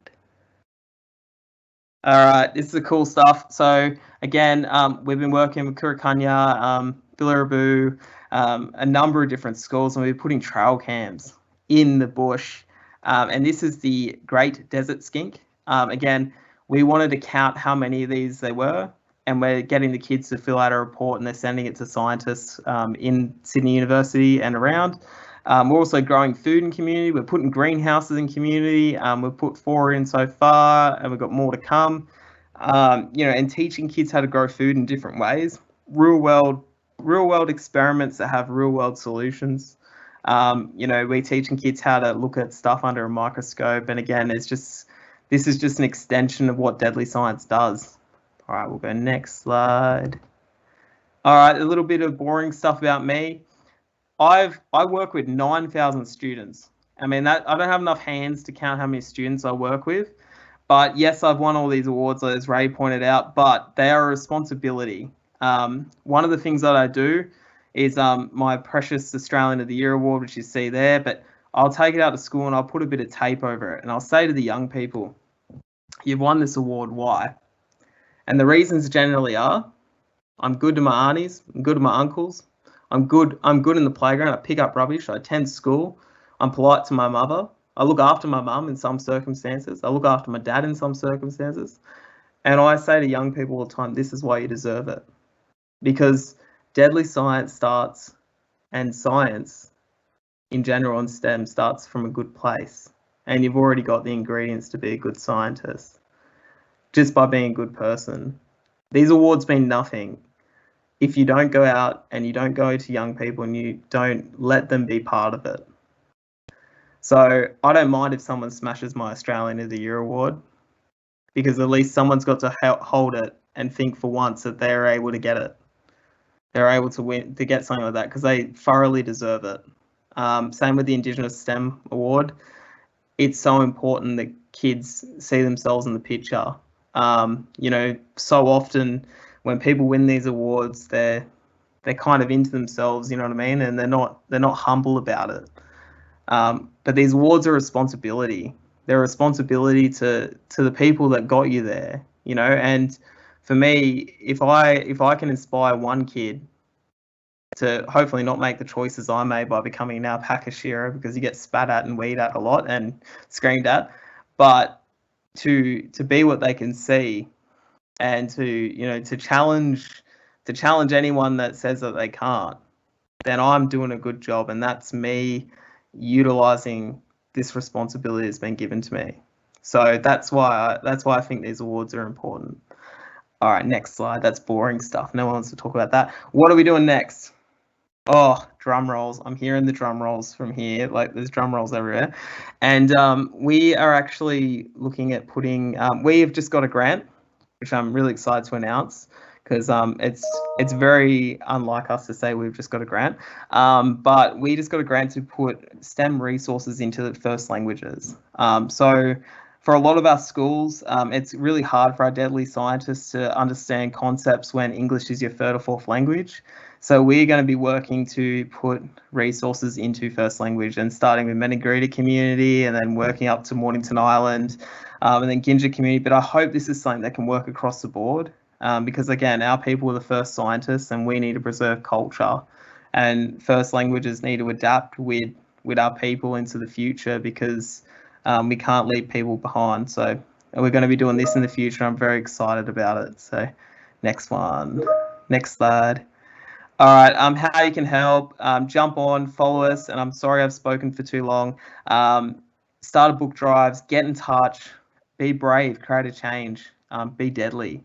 All right, this is the cool stuff. So again, we've been working with Kurikanya, Billaraboo, a number of different schools, and we're putting trail cams in the bush. And this is the Great Desert Skink. Again, we wanted to count how many of these there were, and we're getting the kids to fill out a report, and they're sending it to scientists in Sydney University and around. We're also growing food in community. We're putting greenhouses in community. We've put 4 in so far, and we've got more to come. You know, and teaching kids how to grow food in different ways. Real world experiments that have real world solutions. You know, we're teaching kids how to look at stuff under a microscope. And again, this is just an extension of what Deadly Science does. All right, we'll go next slide. All right, a little bit of boring stuff about me. I work with 9,000 students. I mean, I don't have enough hands to count how many students I work with. But yes, I've won all these awards, as Ray pointed out, but they are a responsibility. One of the things that I do is my Precious Australian of the Year award, which you see there, but I'll take it out to school and I'll put a bit of tape over it, and I'll say to the young people, you've won this award, why? And the reasons generally are, I'm good to my aunties, I'm good to my uncles, I'm good in the playground, I pick up rubbish, I attend school, I'm polite to my mother, I look after my mum in some circumstances, I look after my dad in some circumstances. And I say to young people all the time, this is why you deserve it. Because deadly science starts, and science in general and STEM starts from a good place. And you've already got the ingredients to be a good scientist just by being a good person. These awards mean nothing if you don't go out and you don't go to young people and you don't let them be part of it. So I don't mind if someone smashes my Australian of the Year award, because at least someone's got to hold it and think for once that they're able to get it. They're able to win, to get something like that, because they thoroughly deserve it. Same with the Indigenous STEM award. It's so important that kids see themselves in the picture. You know, so often when people win these awards, they're kind of into themselves, you know what I mean? And they're not humble about it. But these awards are a responsibility. They're a responsibility to the people that got you there, you know. And for me, if I can inspire one kid to hopefully not make the choices I made by becoming an alpaca shearer, because you get spat at and weed at a lot and screamed at, but to be what they can see, and to challenge anyone that says that they can't, then I'm doing a good job, and that's me utilizing this responsibility that's been given to me. So that's why I think these awards are important. All right, next slide. That's boring stuff. No one wants to talk about that. What are we doing next? Oh, drum rolls. I'm hearing the drum rolls from here. Like, there's drum rolls everywhere. And we are actually looking at putting, we have just got a grant, which I'm really excited to announce, because it's very unlike us to say we've just got a grant. But we just got a grant to put STEM resources into the first languages. So For a lot of our schools, it's really hard for our deadly scientists to understand concepts when English is your third or fourth language. So we're going to be working to put resources into first language, and starting with Meningrida community and then working up to Mornington Island and then Ginger community. But I hope this is something that can work across the board because, again, our people are the first scientists and we need to preserve culture, and first languages need to adapt with our people into the future because we can't leave people behind. So we're going to be doing this in the future. I'm very excited about it. So next slide. All right, how you can help, jump on, follow us, and I'm sorry I've spoken for too long. Start a book drives, get in touch, be brave, create a change, be deadly.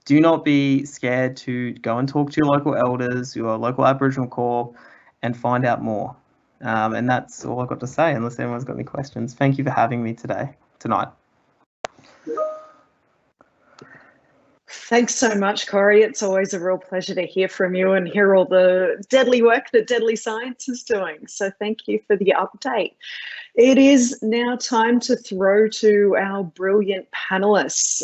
Do not be scared to go and talk to your local elders, your local Aboriginal Corps, and find out more. And that's all I've got to say, unless anyone's got any questions. Thank you for having me tonight. Thanks so much, Corey. It's always a real pleasure to hear from you and hear all the deadly work that Deadly Science is doing. So thank you for the update. It is now time to throw to our brilliant panelists.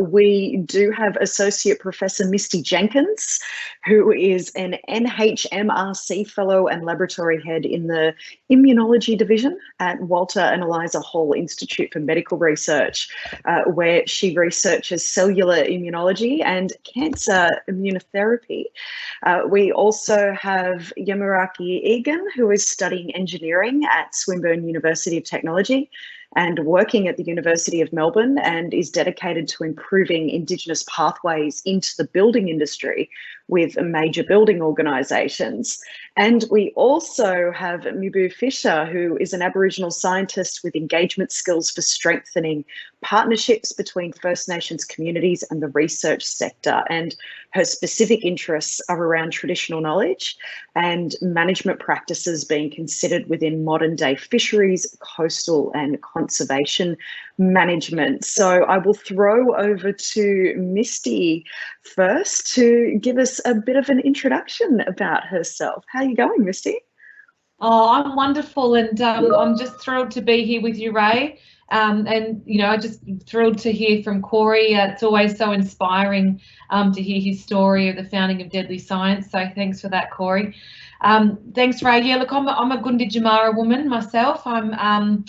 We do have Associate Professor Misty Jenkins, who is an NHMRC Fellow and Laboratory Head in the Immunology Division at Walter and Eliza Hall Institute for Medical Research, where she researches cellular immunology and cancer immunotherapy. We also have Yamaraki Egan, who is studying engineering at Swinburne University of Technology and working at the University of Melbourne, and is dedicated to improving Indigenous pathways into the building industry with major building organisations. And we also have Mibu Fisher, who is an Aboriginal scientist with engagement skills for strengthening partnerships between First Nations communities and the research sector. And her specific interests are around traditional knowledge and management practices being considered within modern day fisheries, coastal and conservation management. So I will throw over to Misty first to give us a bit of an introduction about herself. How are you going, Misty? Oh, I'm wonderful, and I'm just thrilled to be here with you, Ray. And you know, I'm just thrilled to hear from Corey. It's always so inspiring to hear his story of the founding of Deadly Science. So thanks for that, Corey. Thanks, Ray. Yeah, look, I'm a Gunditjmara woman myself. I'm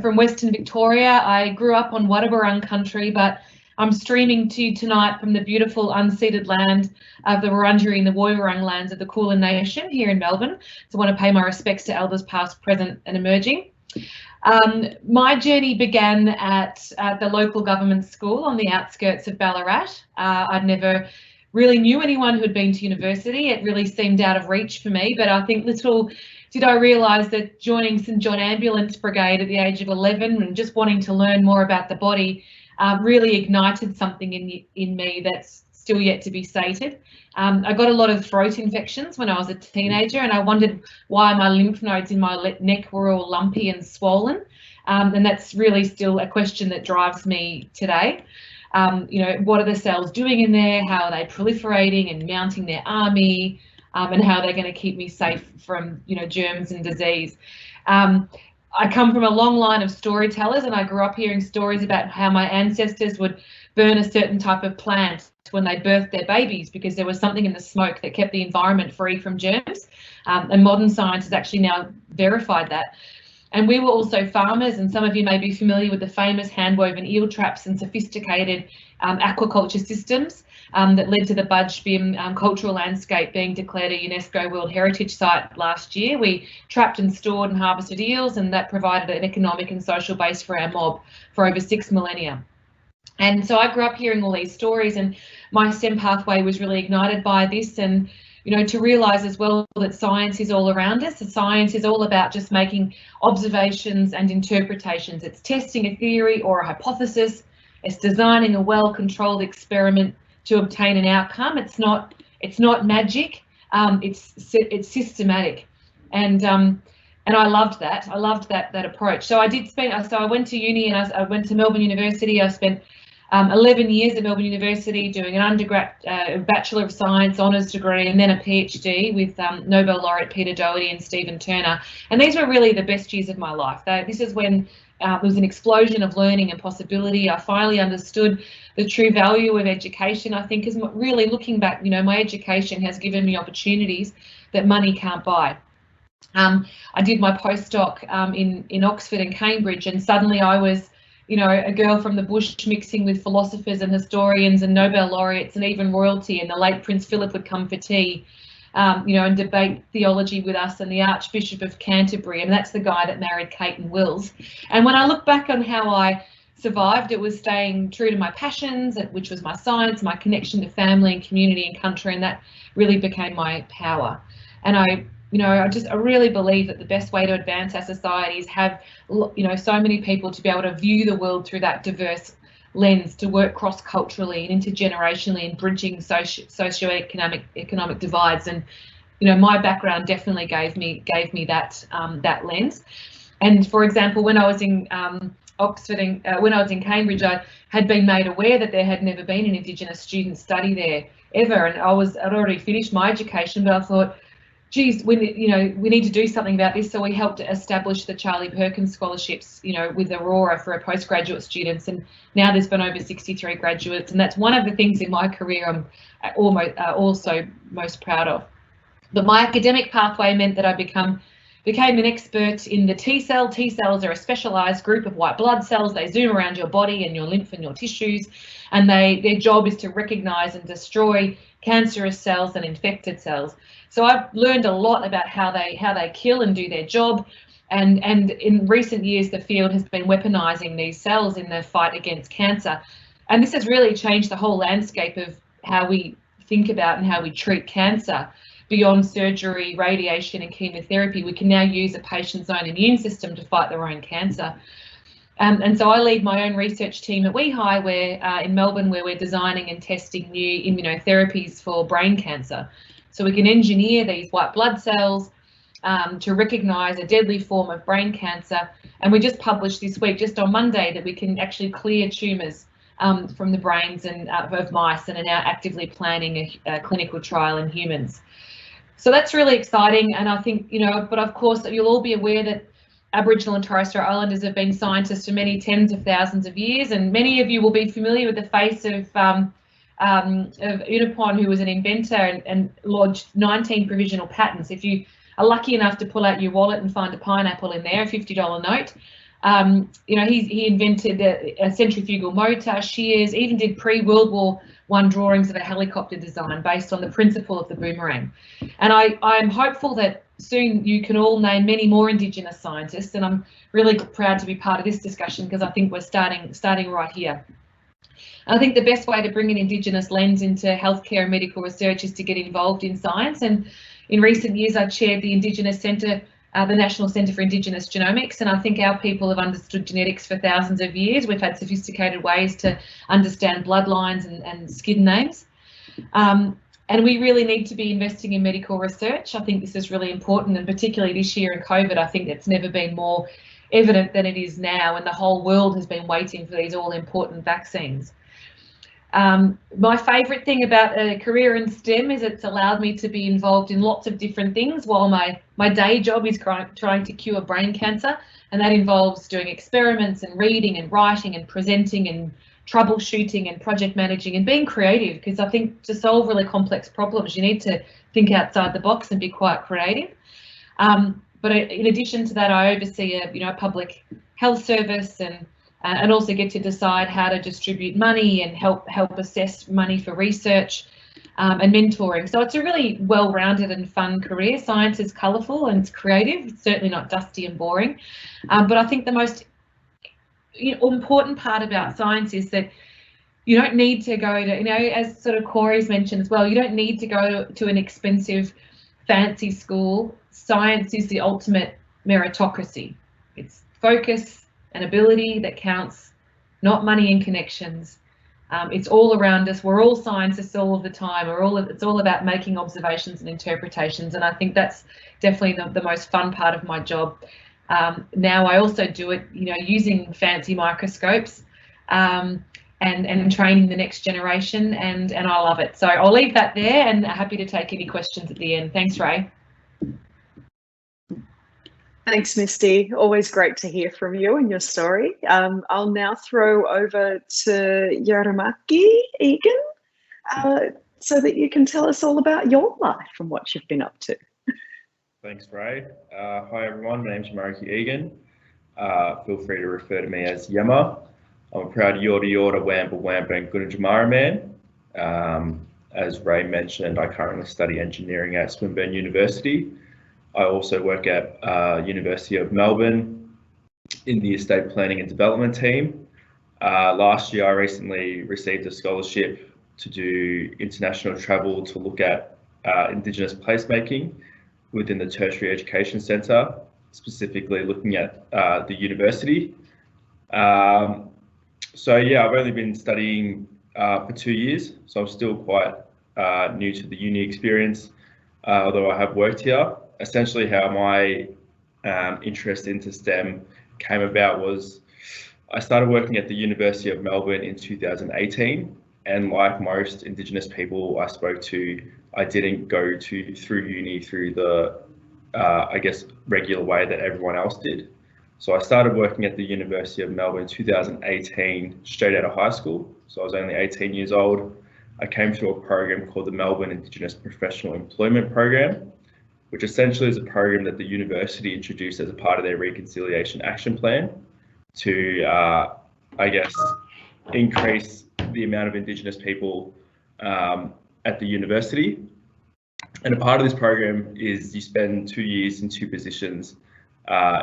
from Western Victoria. I grew up on Wadawurrung country, but I'm streaming to you tonight from the beautiful unceded land of the Wurundjeri and the Woiwurrung lands of the Kulin Nation here in Melbourne. So I want to pay my respects to elders past, present and emerging. My journey began at the local government school on the outskirts of Ballarat. I'd never really knew anyone who'd been to university. It really seemed out of reach for me, but I think little did I realise that joining St John Ambulance Brigade at the age of 11 and just wanting to learn more about the body really ignited something in me that's still yet to be sated. I got a lot of throat infections when I was a teenager, and I wondered why my lymph nodes in my neck were all lumpy and swollen. And that's really still a question that drives me today. You know, what are the cells doing in there? How are they proliferating and mounting their army? And how they're going to keep me safe from, you know, germs and disease. I come from a long line of storytellers, and I grew up hearing stories about how my ancestors would burn a certain type of plant when they birthed their babies because there was something in the smoke that kept the environment free from germs. And modern science has actually now verified that. And we were also farmers, and some of you may be familiar with the famous hand-woven eel traps and sophisticated aquaculture systems that led to the Budge Bim cultural landscape being declared a UNESCO World Heritage Site last year. We trapped and stored and harvested eels, and that provided an economic and social base for our mob for over 6 millennia. And so I grew up hearing all these stories, and my STEM pathway was really ignited by this. And you know, to realise as well that science is all around us. Science is all about just making observations and interpretations. It's testing a theory or a hypothesis. It's designing a well-controlled experiment to obtain an outcome. It's not magic. It's systematic, and I loved that. I loved that approach. So I went to uni, and I went to Melbourne University. I spent 11 years at Melbourne University doing an undergrad, Bachelor of Science honours degree, and then a PhD with Nobel laureate Peter Doherty and Stephen Turner. And these were really the best years of my life. This is when there was an explosion of learning and possibility. I finally understood the true value of education. I think, is really looking back, my education has given me opportunities that money can't buy. I did my postdoc in Oxford and Cambridge, and suddenly I was, a girl from the bush mixing with philosophers and historians and Nobel laureates and even royalty, and the late Prince Philip would come for tea, and debate theology with us, and the Archbishop of Canterbury, and that's the guy that married Kate and Wills. And when I look back on how I survived, it was staying true to my passions, which was my science, my connection to family and community and country, and that really became my power. And I really believe that the best way to advance our society is have, so many people to be able to view the world through that diverse lens, to work cross-culturally and intergenerationally and bridging socio-economic divides. And, my background definitely gave me that that lens. And for example, when I was in Oxford and when I was in Cambridge, I had been made aware that there had never been an Indigenous student study there ever, and I'd already finished my education, but I thought, geez, we need to do something about this. So we helped establish the Charlie Perkins scholarships, with Aurora for postgraduate students, and now there's been over 63 graduates, and that's one of the things in my career I'm also most proud of. But my academic pathway meant that I became an expert in the T cell. T cells are a specialised group of white blood cells. They zoom around your body and your lymph and your tissues, and their job is to recognise and destroy cancerous cells and infected cells. So I've learned a lot about how they kill and do their job, and in recent years the field has been weaponising these cells in the fight against cancer, and this has really changed the whole landscape of how we think about and how we treat cancer. Beyond surgery, radiation and chemotherapy, we can now use a patient's own immune system to fight their own cancer. And so I lead my own research team at WeHi, where in Melbourne, where we're designing and testing new immunotherapies for brain cancer. So we can engineer these white blood cells to recognise a deadly form of brain cancer. And we just published this week, just on Monday, that we can actually clear tumours from the brains of mice, and are now actively planning a clinical trial in humans. So that's really exciting, and I think, but of course you'll all be aware that Aboriginal and Torres Strait Islanders have been scientists for many tens of thousands of years, and many of you will be familiar with the face of Unipon, who was an inventor and lodged 19 provisional patents. If you are lucky enough to pull out your wallet and find a pineapple in there, a $50 note, he invented a centrifugal motor, shears, even did pre-World War I drawings of a helicopter design based on the principle of the boomerang. And I'm hopeful that soon you can all name many more Indigenous scientists, and I'm really proud to be part of this discussion because I think we're starting right here. And I think the best way to bring an Indigenous lens into healthcare and medical research is to get involved in science. And in recent years, I've chaired the Indigenous Centre, the National Centre for Indigenous Genomics, and I think our people have understood genetics for thousands of years. We've had sophisticated ways to understand bloodlines and skin names. And we really need to be investing in medical research. I think this is really important, and particularly this year in COVID, I think it's never been more evident than it is now, and the whole world has been waiting for these all-important vaccines. My favourite thing about a career in STEM is it's allowed me to be involved in lots of different things while my day job is trying to cure brain cancer, and that involves doing experiments and reading and writing and presenting and troubleshooting and project managing and being creative, because I think to solve really complex problems you need to think outside the box and be quite creative. But in addition to that, I oversee a public health service and also get to decide how to distribute money and help assess money for research and mentoring. So it's a really well-rounded and fun career. Science is colourful and it's creative. It's certainly not dusty and boring. But I think the most important part about science is that you don't need to go to, as sort of Corey's mentioned as well, you don't need to go to an expensive, fancy school. Science is the ultimate meritocracy. It's focus and ability that counts, not money and connections. It's all around us. We're all scientists all of the time. It's all about making observations and interpretations, and I think that's definitely the most fun part of my job. Now I also do it, using fancy microscopes. and training the next generation, and I love it. So I'll leave that there, and happy to take any questions at the end. Thanks, Ray. Thanks, Misty. Always great to hear from you and your story. I'll now throw over to Yaramaki Egan, so that you can tell us all about your life and what you've been up to. Thanks, Ray. Hi, everyone. My name's Yaramaki Egan. Feel free to refer to me as Yama. I'm a proud Yorta Yorta, Wamba Wamba and Gunditjmara man. As Ray mentioned, I currently study engineering at Swinburne University. I also work at University of Melbourne in the estate planning and development team. Last year, I recently received a scholarship to do international travel to look at Indigenous placemaking within the Tertiary Education Centre, specifically looking at the university. So yeah, I've only been studying for 2 years, so I'm still quite new to the uni experience, although I have worked here. Essentially how my interest into STEM came about was I started working at the University of Melbourne in 2018, and like most Indigenous people I spoke to, I didn't go through uni through the I guess regular way that everyone else did. So I started working at the University of Melbourne in 2018, straight out of high school. So I was only 18 years old. I came through a program called the Melbourne Indigenous Professional Employment Program, which essentially is a program that the university introduced as a part of their Reconciliation Action Plan to, I guess, increase the amount of Indigenous people at the university. And a part of this program is you spend 2 years in 2 positions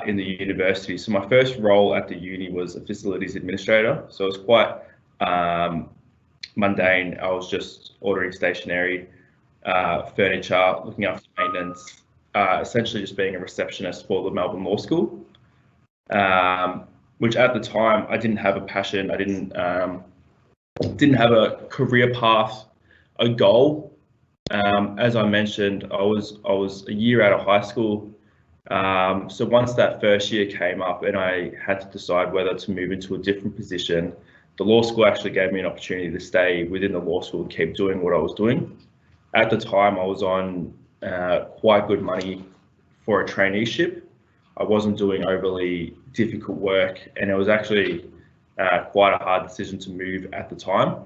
in the university. So my first role at the uni was a facilities administrator. So it was quite mundane. I was just ordering stationery, furniture, looking after maintenance, essentially just being a receptionist for the Melbourne Law School, which at the time I didn't have a passion. I didn't have a career path, a goal. As I mentioned, I was a year out of high school. So once that first year came up and I had to decide whether to move into a different position, the law school actually gave me an opportunity to stay within the law school and keep doing what I was doing. At the time, I was on quite good money for a traineeship. I wasn't doing overly difficult work, and it was actually quite a hard decision to move at the time.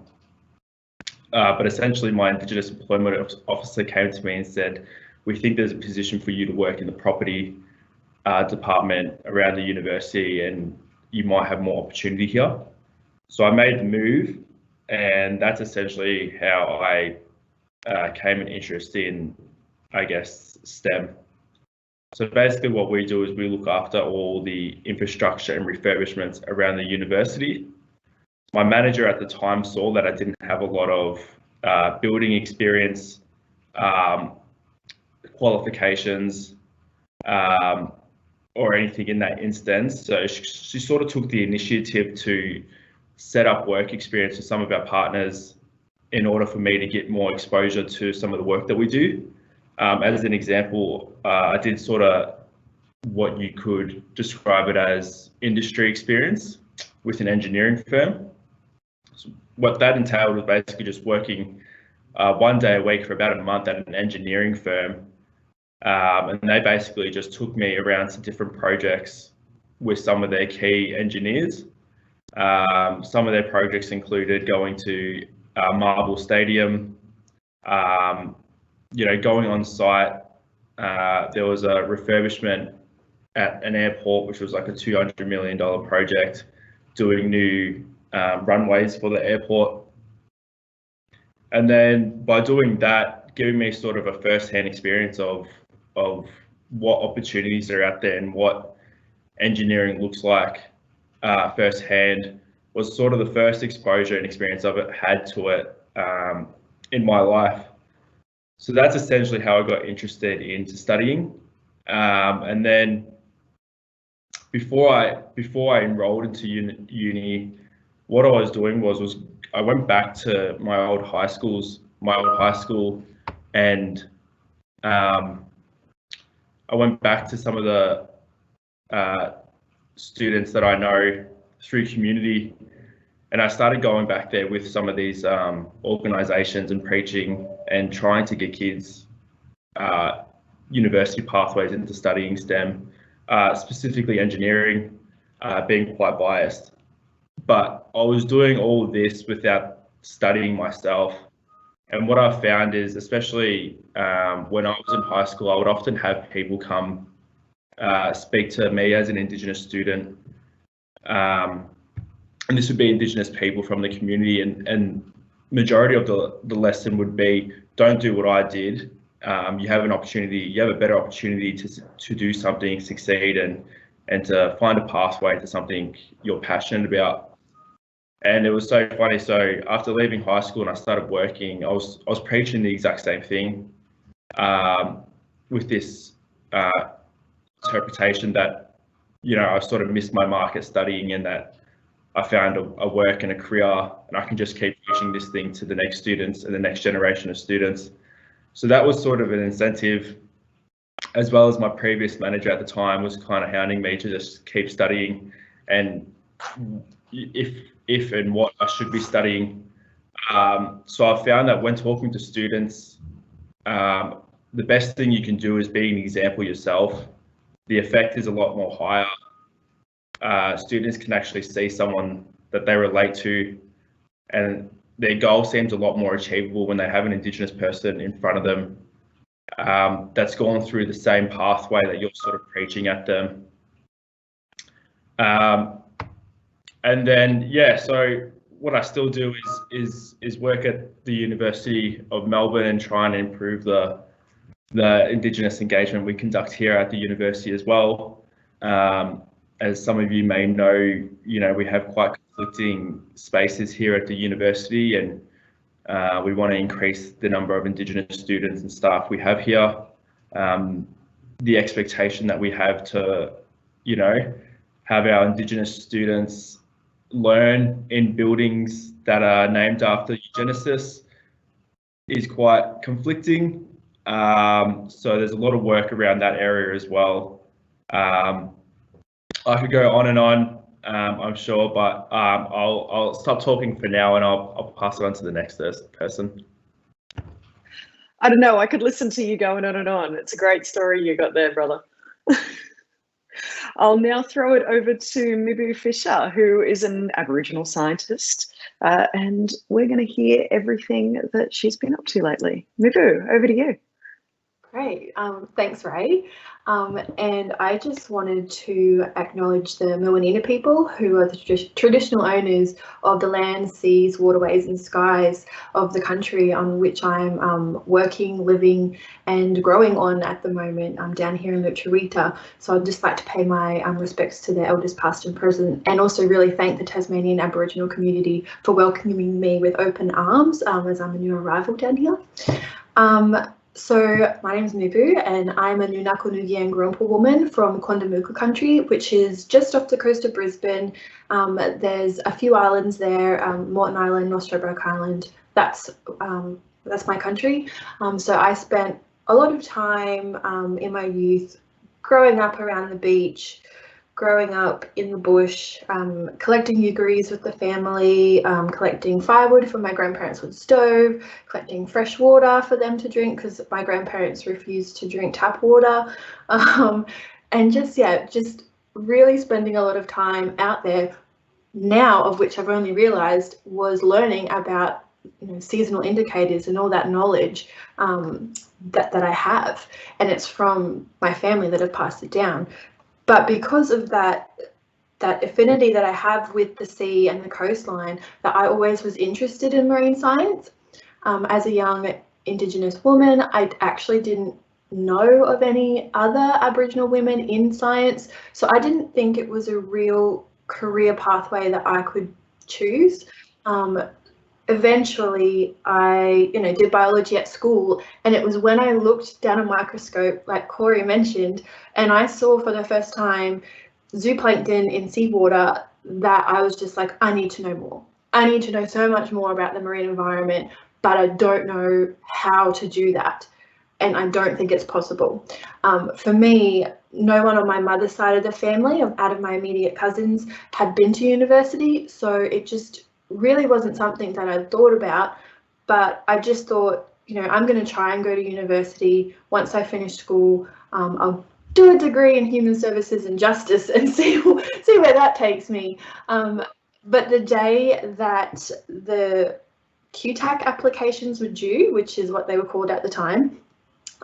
But essentially, my Indigenous employment officer came to me and said, "We think there's a position for you to work in the property department around the university, and you might have more opportunity here." So I made the move, and that's essentially how I came an interest in, I guess, STEM. So basically what we do is we look after all the infrastructure and refurbishments around the university. My manager at the time saw that I didn't have a lot of building experience, qualifications, or anything in that instance. So she sort of took the initiative to set up work experience with some of our partners in order for me to get more exposure to some of the work that we do. As an example, I did sort of what you could describe it as industry experience with an engineering firm. So what that entailed was basically just working 1 day a week for about a month at an engineering firm. And they basically just took me around to different projects with some of their key engineers. Some of their projects included going to Marble Stadium, going on site. There was a refurbishment at an airport, which was like a $200 million project, doing new runways for the airport. And then by doing that, giving me sort of a first-hand experience of what opportunities are out there and what engineering looks like firsthand, was sort of the first exposure and experience I've had to it in my life. So that's essentially how I got interested into studying. And then before I enrolled into uni, what I was doing was I went back to my old high school, and I went back to some of the students that I know through community, And I started going back there with some of these organisations and preaching and trying to get kids university pathways into studying STEM, specifically engineering, being quite biased. But I was doing all of this without studying myself. And what I found is, especially when I was in high school, I would often have people come speak to me as an Indigenous student. And this would be Indigenous people from the community, and majority of the lesson would be, don't do what I did. You have an opportunity, you have a better opportunity to do something, succeed, and to find a pathway to something you're passionate about. And it was so funny. So after leaving high school and I started working, I was preaching the exact same thing, with this interpretation that, you know, I sort of missed my mark at studying, and that I found a work and a career, and I can just keep teaching this thing to the next students and the next generation of students. So that was sort of an incentive, as well as my previous manager at the time was kind of hounding me to just keep studying, and if and what I should be studying. So I found that when talking to students, the best thing you can do is be an example yourself. The effect is a lot more higher. Students can actually see someone that they relate to, and their goal seems a lot more achievable when they have an Indigenous person in front of them that's gone through the same pathway that you're sort of preaching at them. And then, yeah, so what I still do is work at the University of Melbourne and try and improve the Indigenous engagement we conduct here at the university as well. As some of you may know, you know, we have quite conflicting spaces here at the university, and we want to increase the number of Indigenous students and staff we have here. The expectation that we have to, you know, have our Indigenous students learn in buildings that are named after eugenicists is quite conflicting. So there's a lot of work around that area as well. I could go on and on, I'm sure, but I'll stop talking for now, and I'll pass it on to the next person. I don't know, I could listen to you going on and on. It's a great story you got there, brother. I'll now throw it over to Mibu Fisher, who is an Aboriginal scientist, and we're going to hear everything that she's been up to lately. Mibu, over to you. Great, thanks, Ray. And I just wanted to acknowledge the Muwinina people, who are the traditional owners of the land, seas, waterways and skies of the country on which I'm working, living and growing on at the moment. I'm down here in Lutruwita. So I'd just like to pay my respects to their elders past and present, and also really thank the Tasmanian Aboriginal community for welcoming me with open arms as I'm a new arrival down here. So my name is Mibu, and I'm a Ngunnawal Ngugi and Ngurungal woman from Kondamuka country, which is just off the coast of Brisbane. There's a few islands there, Moreton Island, North Stradbroke Island. That's my country. So I spent a lot of time in my youth growing up around the beach, growing up in the bush, collecting eucalyptus with the family, collecting firewood for my grandparents' wood stove, collecting fresh water for them to drink because my grandparents refused to drink tap water, and just really spending a lot of time out there. Now, of which I've only realised, was learning about, you know, seasonal indicators and all that knowledge that I have, and it's from my family that have passed it down. But because of that affinity that I have with the sea and the coastline, that I always was interested in marine science. As a young Indigenous woman, I actually didn't know of any other Aboriginal women in science, so I didn't think it was a real career pathway that I could choose. Eventually, I did biology at school, and it was when I looked down a microscope, like Corey mentioned, and I saw for the first time zooplankton in seawater, that I was just like, I need to know more. I need to know so much more about the marine environment, but I don't know how to do that, and I don't think it's possible. For me, no one on my mother's side of the family, out of my immediate cousins, had been to university, so it just really wasn't something that I thought about, but I just thought, you know, I'm going to try and go to university. Once I finish school, I'll do a degree in human services and justice and see where that takes me. But the day that the QTAC applications were due, which is what they were called at the time,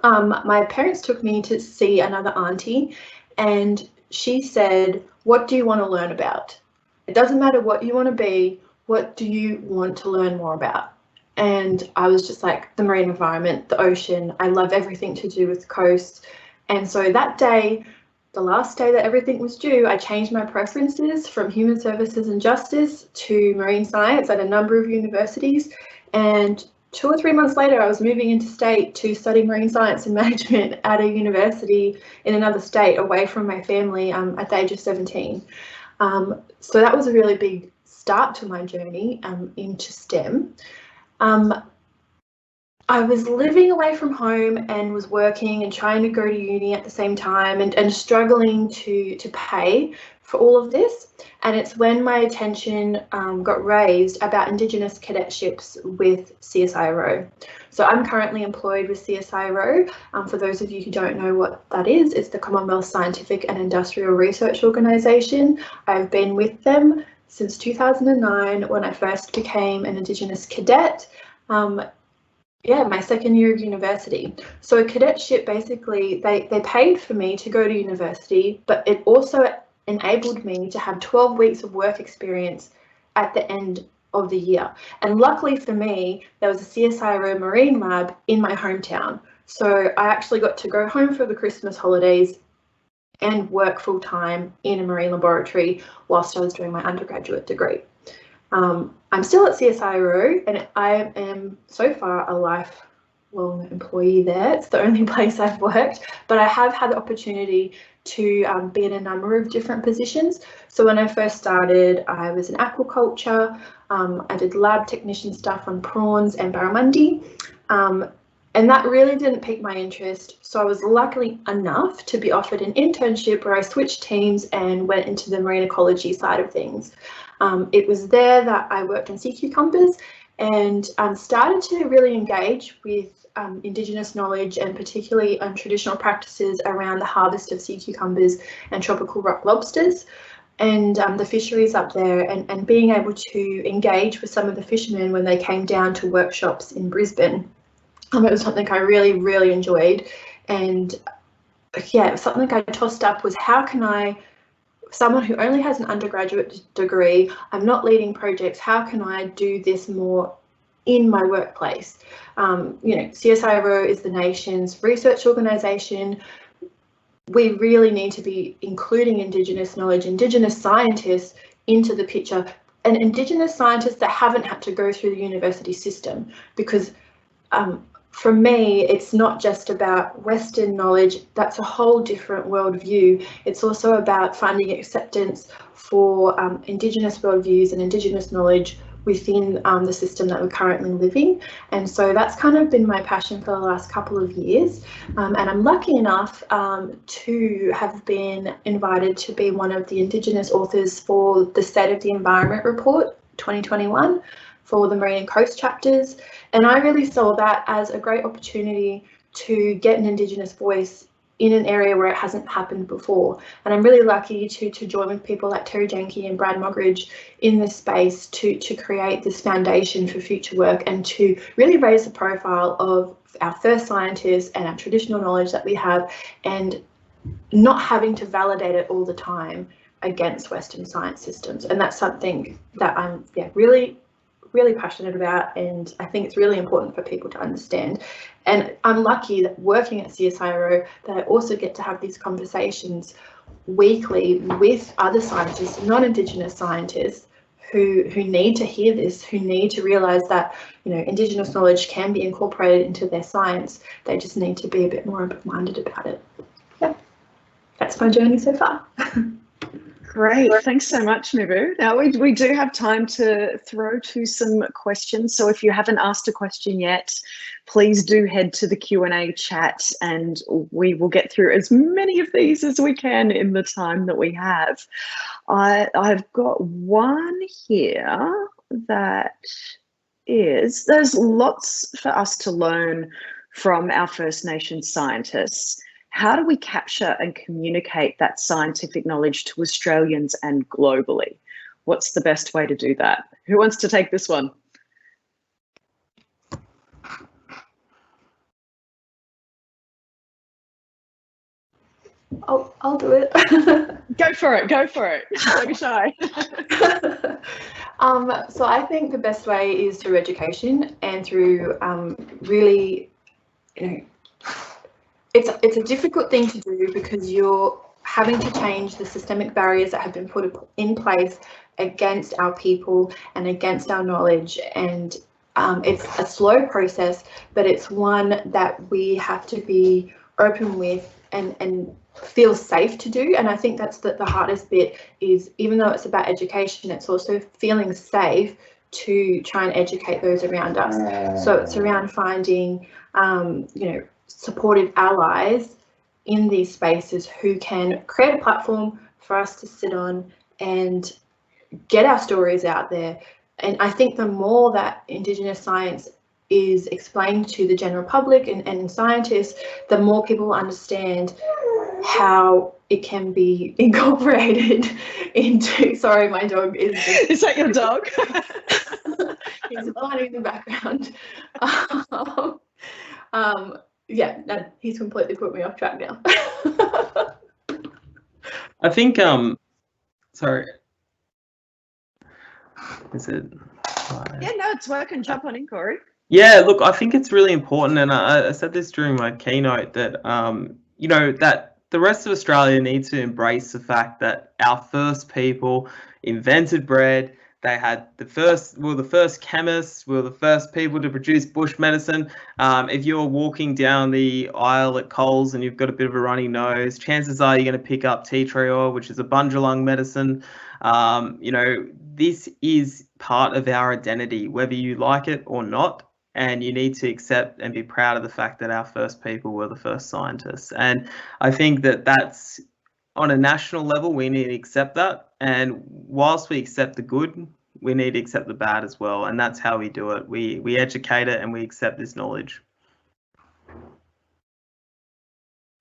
my parents took me to see another auntie, and she said, "What do you want to learn about? It doesn't matter what you want to be, what do you want to learn more about?" And I was just like, the marine environment, the ocean, I love everything to do with the coast. And so that day, the last day that everything was due, I changed my preferences from human services and justice to marine science at a number of universities. And 2 or 3 months later, I was moving interstate to study marine science and management at a university in another state away from my family at the age of 17. So that was a really big start to my journey into STEM. I was living away from home and was working and trying to go to uni at the same time and struggling to pay for all of this. And it's when my attention got raised about Indigenous cadetships with CSIRO. So I'm currently employed with CSIRO. For those of you who don't know what that is, it's the Commonwealth Scientific and Industrial Research Organisation. I've been with them since 2009 when I first became an Indigenous cadet. My second year of university. So a cadetship, basically, they paid for me to go to university, but it also enabled me to have 12 weeks of work experience at the end of the year. And luckily for me, there was a CSIRO marine lab in my hometown. So I actually got to go home for the Christmas holidays and work full time in a marine laboratory whilst I was doing my undergraduate degree. I'm still at CSIRO and I am so far a lifelong employee there. It's the only place I've worked, but I have had the opportunity to be in a number of different positions. So when I first started, I was in aquaculture. I did lab technician stuff on prawns and barramundi. And that really didn't pique my interest. So I was lucky enough to be offered an internship where I switched teams and went into the marine ecology side of things. It was there that I worked on sea cucumbers and started to really engage with Indigenous knowledge and particularly traditional practices around the harvest of sea cucumbers and tropical rock lobsters and the fisheries up there and being able to engage with some of the fishermen when they came down to workshops in Brisbane. It was something I really, really enjoyed. And yeah, something I tossed up was how can I, someone who only has an undergraduate degree, I'm not leading projects, how can I do this more in my workplace? CSIRO is the nation's research organisation. We really need to be including Indigenous knowledge, Indigenous scientists into the picture, and Indigenous scientists that haven't had to go through the university system, because for me, it's not just about Western knowledge, that's a whole different worldview. It's also about finding acceptance for Indigenous worldviews and Indigenous knowledge within the system that we're currently living. And so that's kind of been my passion for the last couple of years. And I'm lucky enough to have been invited to be one of the Indigenous authors for the State of the Environment Report 2021 for the Marine and Coast chapters. And I really saw that as a great opportunity to get an Indigenous voice in an area where it hasn't happened before. And I'm really lucky to join with people like Terry Jenkins and Brad Moggridge in this space to create this foundation for future work and to really raise the profile of our first scientists and our traditional knowledge that we have, and not having to validate it all the time against Western science systems. And that's something that I'm really passionate about, and I think it's really important for people to understand. And I'm lucky that working at CSIRO that I also get to have these conversations weekly with other scientists, non-Indigenous scientists, who need to hear this, who need to realise that, you know, Indigenous knowledge can be incorporated into their science. They just need to be a bit more open-minded about it. Yeah, that's my journey so far. Great, thanks so much, Mibu. Now we do have time to throw to some questions, so if you haven't asked a question yet, please do head to the Q&A chat and we will get through as many of these as we can in the time that we have. I've got one here. that is, there's lots for us to learn from our First Nations scientists. How do we capture and communicate that scientific knowledge to Australians and globally? What's the best way to do that? Who wants to take this one? I'll do it. Go for it. Don't be shy. So I think the best way is through education and through really, it's a difficult thing to do because you're having to change the systemic barriers that have been put in place against our people and against our knowledge, and it's a slow process, but it's one that we have to be open with and feel safe to do. And I think that's the hardest bit, is even though it's about education, it's also feeling safe to try and educate those around us. So it's around finding supportive allies in these spaces who can create a platform for us to sit on and get our stories out there. And I think the more that Indigenous science is explained to the general public and scientists, the more people understand how it can be incorporated into, sorry, my dog is... Is that your dog? He's whining in the background. Yeah, no, he's completely put me off track now. I think, sorry. Is it? Yeah, no, it's working. Jump on in, Corey. Yeah, look, I think it's really important, and I said this during my keynote, that that the rest of Australia needs to embrace the fact that our first people invented bread. They had the first chemists, were the first people to produce bush medicine. If you're walking down the aisle at Coles and you've got a bit of a runny nose, chances are you're going to pick up tea tree oil, which is a bundjalung medicine. This is part of our identity, whether you like it or not. And you need to accept and be proud of the fact that our first people were the first scientists. And I think that that's, on a national level, we need to accept that. And whilst we accept the good, we need to accept the bad as well. And that's how we do it. We educate it and we accept this knowledge.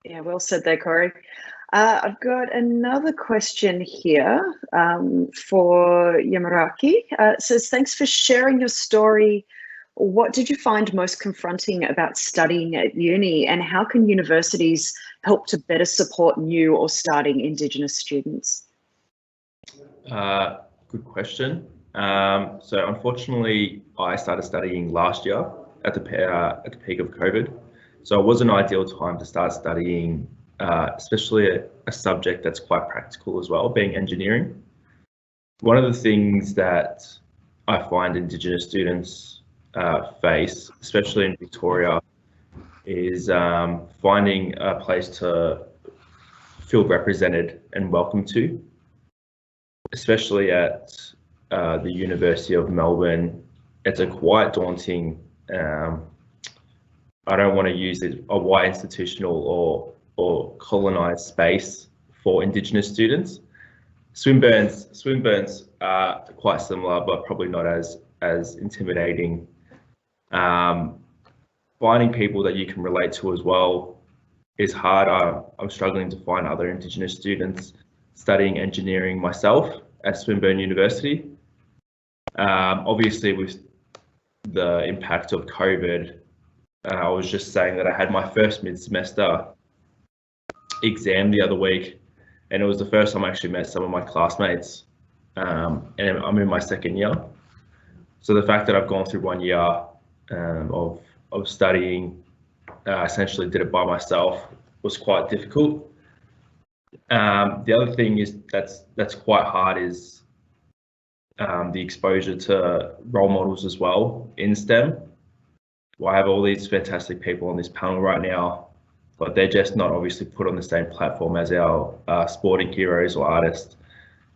Yeah, well said there, Corey. I've got another question here for Yamaraki. It says, thanks for sharing your story. What did you find most confronting about studying at uni, and how can universities help to better support new or starting Indigenous students? Good question. So unfortunately, I started studying last year at the peak of COVID. So it was an ideal time to start studying, especially a subject that's quite practical as well, being engineering. One of the things that I find Indigenous students face, especially in Victoria, is finding a place to feel represented and welcome to, especially at the University of Melbourne. It's a quite daunting, I don't want to use it, a white institutional or colonised space for Indigenous students. Swinburne's are quite similar, but probably not as intimidating. Finding people that you can relate to as well is hard. I'm struggling to find other Indigenous students studying engineering myself at Swinburne University. Obviously, with the impact of COVID, I was just saying that I had my first mid-semester exam the other week, and it was the first time I actually met some of my classmates, and I'm in my second year. So the fact that I've gone through 1 year of studying, essentially did it by myself, was quite difficult. The other thing is that's quite hard is the exposure to role models as well in STEM. Well, I have all these fantastic people on this panel right now, but they're just not obviously put on the same platform as our sporting heroes or artists,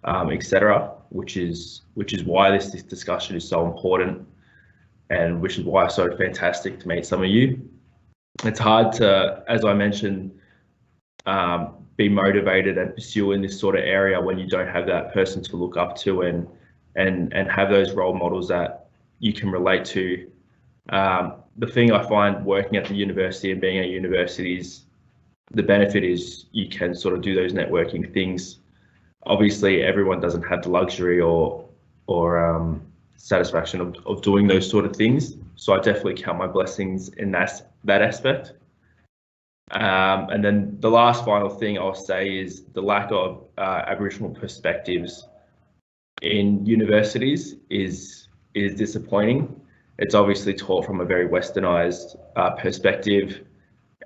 etc. Which is why this discussion is so important, and which is why it's so fantastic to meet some of you. It's hard to, as I mentioned, be motivated and pursue in this sort of area when you don't have that person to look up to and and have those role models that you can relate to. The thing I find working at the university and being at university is the benefit is you can sort of do those networking things. Obviously, everyone doesn't have the luxury or satisfaction of doing those sort of things. So I definitely count my blessings in that aspect. And then the last final thing I'll say is the lack of Aboriginal perspectives in universities is disappointing. It's obviously taught from a very westernized perspective,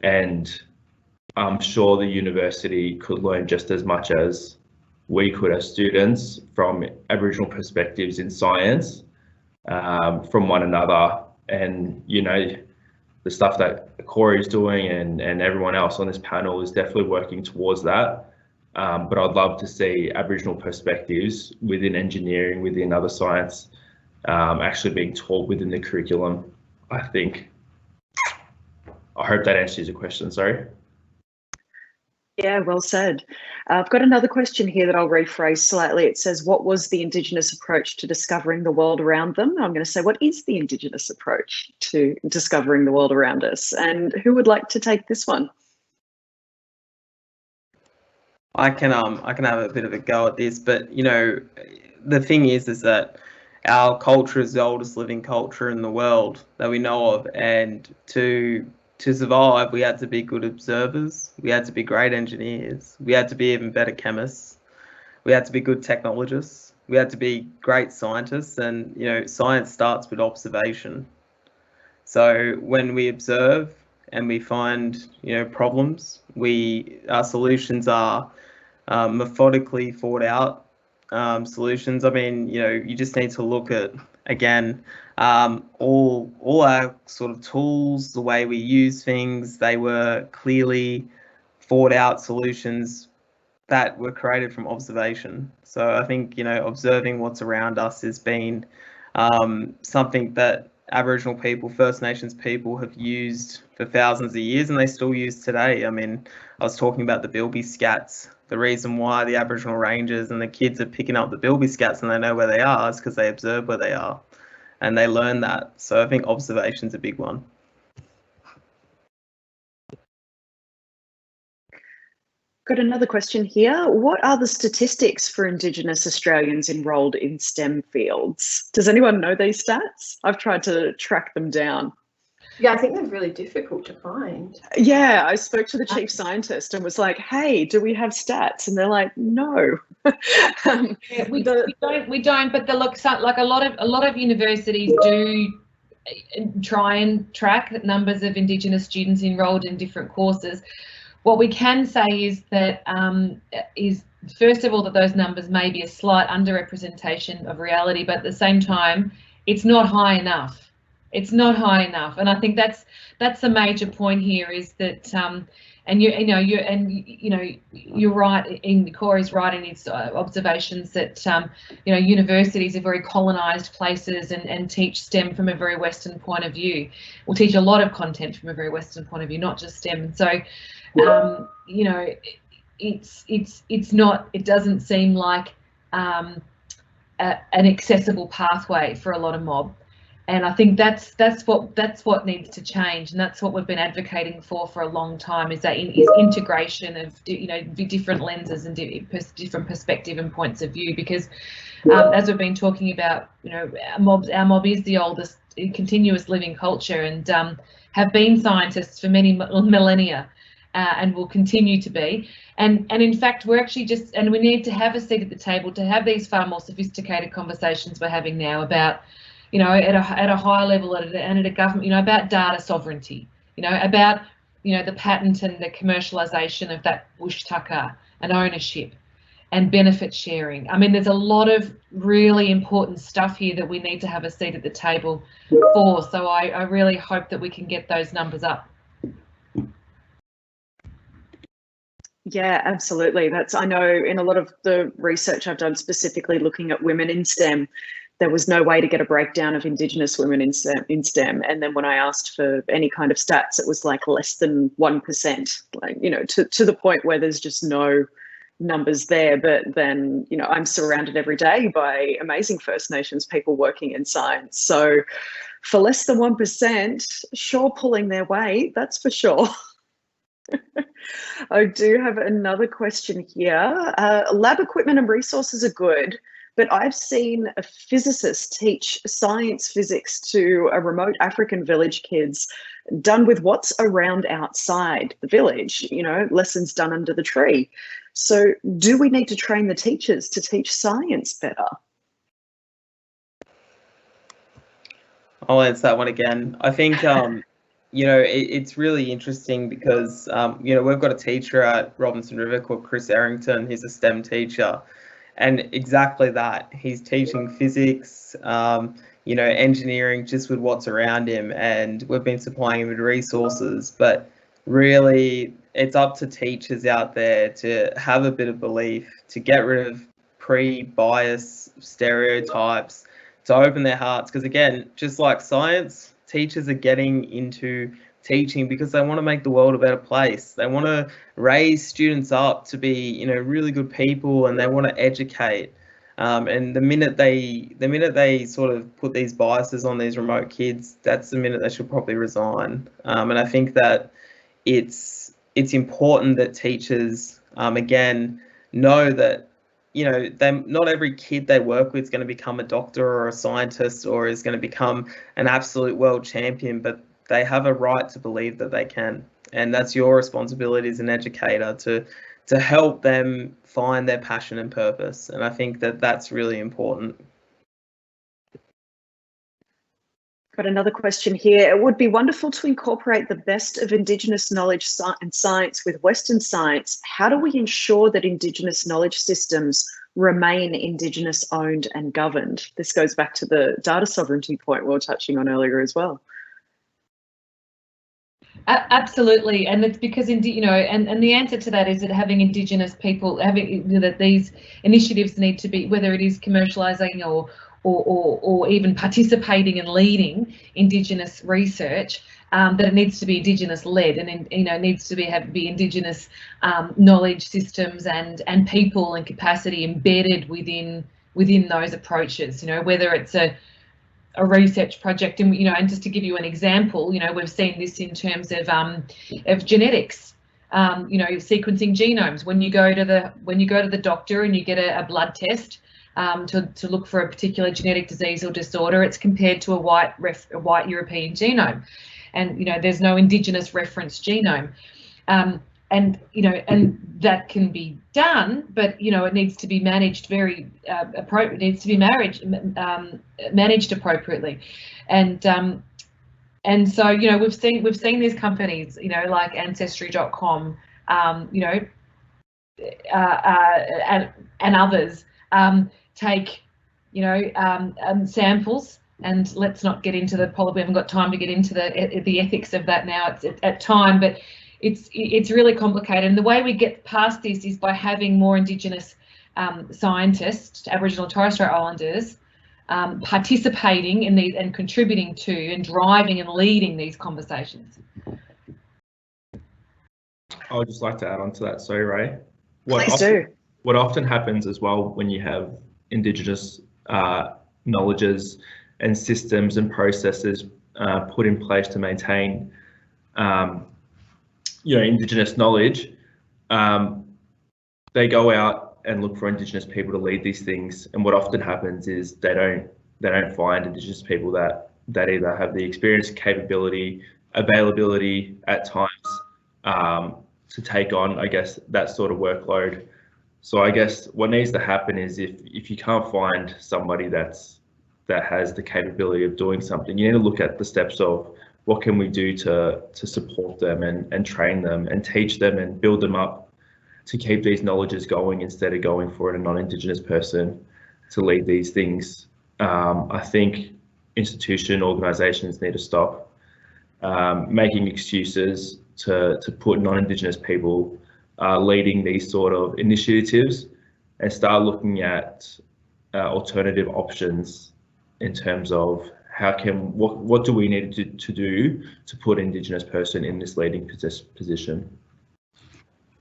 and I'm sure the university could learn just as much as we could as students from Aboriginal perspectives in science from one another. And, you know, the stuff that Corey's doing and everyone else on this panel is definitely working towards that. But I'd love to see Aboriginal perspectives within engineering, within other science, actually being taught within the curriculum, I think. I hope that answers your question, sorry. Yeah, well said. I've got another question here that I'll rephrase slightly. It says, what was the Indigenous approach to discovering the world around them? I'm going to say, what is the Indigenous approach to discovering the world around us? And who would like to take this one? I can have a bit of a go at this, but you know, the thing is that our culture is the oldest living culture in the world that we know of, and to survive, we had to be good observers, we had to be great engineers, we had to be even better chemists, we had to be good technologists, we had to be great scientists, and you know, science starts with observation. So when we observe and we find, you know, problems, our solutions are methodically thought out solutions. I mean, you know, you just need to look at, again, all our sort of tools, the way we use things, they were clearly thought out solutions that were created from observation. So I think, you know, observing what's around us has been something that Aboriginal people, First Nations people have used for thousands of years, and they still use today. I mean, I was talking about the bilby scats. The reason why the Aboriginal rangers and the kids are picking up the bilby scats and they know where they are is because they observe where they are and they learn that. So I think observation's a big one. Got another question here. What are the statistics for Indigenous Australians enrolled in STEM fields? Does anyone know these stats? I've tried to track them down. Yeah, I think they're really difficult to find. Yeah, I spoke to the chief scientist and was like, hey, do we have stats? And they're like, no. Yeah, we don't, but like a lot of universities do try and track numbers of Indigenous students enrolled in different courses. What we can say is that first of all, that those numbers may be a slight underrepresentation of reality, but at the same time, it's not high enough. It's not high enough, and I think that's a major point here. Is that and you're right. Corey's right in his observations that universities are very colonised places and teach STEM from a very Western point of view. We'll teach a lot of content from a very Western point of view, not just STEM. And so it's not. It doesn't seem like an accessible pathway for a lot of mob. And I think that's what needs to change, and that's what we've been advocating for a long time. Is integration of different lenses and different perspective and points of view. Because as we've been talking about, our mob is the oldest continuous living culture, and have been scientists for many millennia, and will continue to be. And in fact, we're actually and we need to have a seat at the table to have these far more sophisticated conversations we're having now about. At a high level and at a government, about data sovereignty, about, the patent and the commercialisation of that bush tucker and ownership and benefit sharing. I mean, there's a lot of really important stuff here that we need to have a seat at the table for. So I really hope that we can get those numbers up. Yeah, absolutely. I know in a lot of the research I've done specifically looking at women in STEM, there was no way to get a breakdown of Indigenous women in STEM. And then when I asked for any kind of stats, it was like less than 1%, like, to the point where there's just no numbers there, but then, you know, I'm surrounded every day by amazing First Nations people working in science. So for less than 1%, sure, pulling their weight, that's for sure. I do have another question here. Lab equipment and resources are good, but I've seen a physicist teach science physics to a remote African village kids, done with what's around outside the village, you know, lessons done under the tree. So do we need to train the teachers to teach science better? I'll answer that one again. I think, you know, it's really interesting because, you know, we've got a teacher at Robinson River called Chris Errington. He's a STEM teacher. And exactly that, he's teaching physics, you know, engineering just with what's around him. And we've been supplying him with resources. But really, it's up to teachers out there to have a bit of belief, to get rid of pre-bias stereotypes, to open their hearts. Because again, just like science, teachers are getting into teaching because they want to make the world a better place. They want to raise students up to be, you know, really good people, and they want to educate. And the minute they sort of put these biases on these remote kids, that's the minute they should probably resign. And I think that it's important that teachers, again, know that, you know, not every kid they work with is going to become a doctor or a scientist or is going to become an absolute world champion, but they have a right to believe that they can. And that's your responsibility as an educator to help them find their passion and purpose. And I think that that's really important. Got another question here. It would be wonderful to incorporate the best of Indigenous knowledge and science with Western science. How do we ensure that Indigenous knowledge systems remain Indigenous owned and governed? This goes back to the data sovereignty point we were touching on earlier as well. Absolutely, and it's because, you know, and the answer to that is that having Indigenous people, that these initiatives need to be, whether it is commercialising or even participating and leading Indigenous research, that it needs to be Indigenous led, and you know, needs to be Indigenous knowledge systems and people and capacity embedded within those approaches. You know, whether it's a research project, and you know, and just to give you an example, you know, we've seen this in terms of genetics, you know, sequencing genomes. When you go to the doctor and you get a blood test to look for a particular genetic disease or disorder, it's compared to a white European genome, and you know, there's no Indigenous reference genome. And you know, and that can be done, but you know, it needs to be managed very appropriate. It needs to be managed appropriately, and so you know, we've seen these companies, you know, like Ancestry.com, you know, and others take, you know, samples. And let's not get into we haven't got time to get into the ethics of that now. It's at time, but it's really complicated, and the way we get past this is by having more Indigenous scientists, Aboriginal and Torres Strait Islanders, participating in these and contributing to and driving and leading these conversations. I would just like to add on to that. Sorry, Ray. What often happens as well when you have Indigenous knowledges and systems and processes put in place to maintain you know, Indigenous knowledge, they go out and look for Indigenous people to lead these things, and what often happens is they don't find Indigenous people that either have the experience, capability, availability at times to take on, I guess, that sort of workload. So I guess what needs to happen is if you can't find somebody that has the capability of doing something, you need to look at the steps of what can we do to support them and train them and teach them and build them up to keep these knowledges going, instead of going for a non-Indigenous person to lead these things. I think organisations need to stop making excuses to put non-Indigenous people leading these sort of initiatives, and start looking at alternative options in terms of what do we need to do to put Indigenous person in this leading position.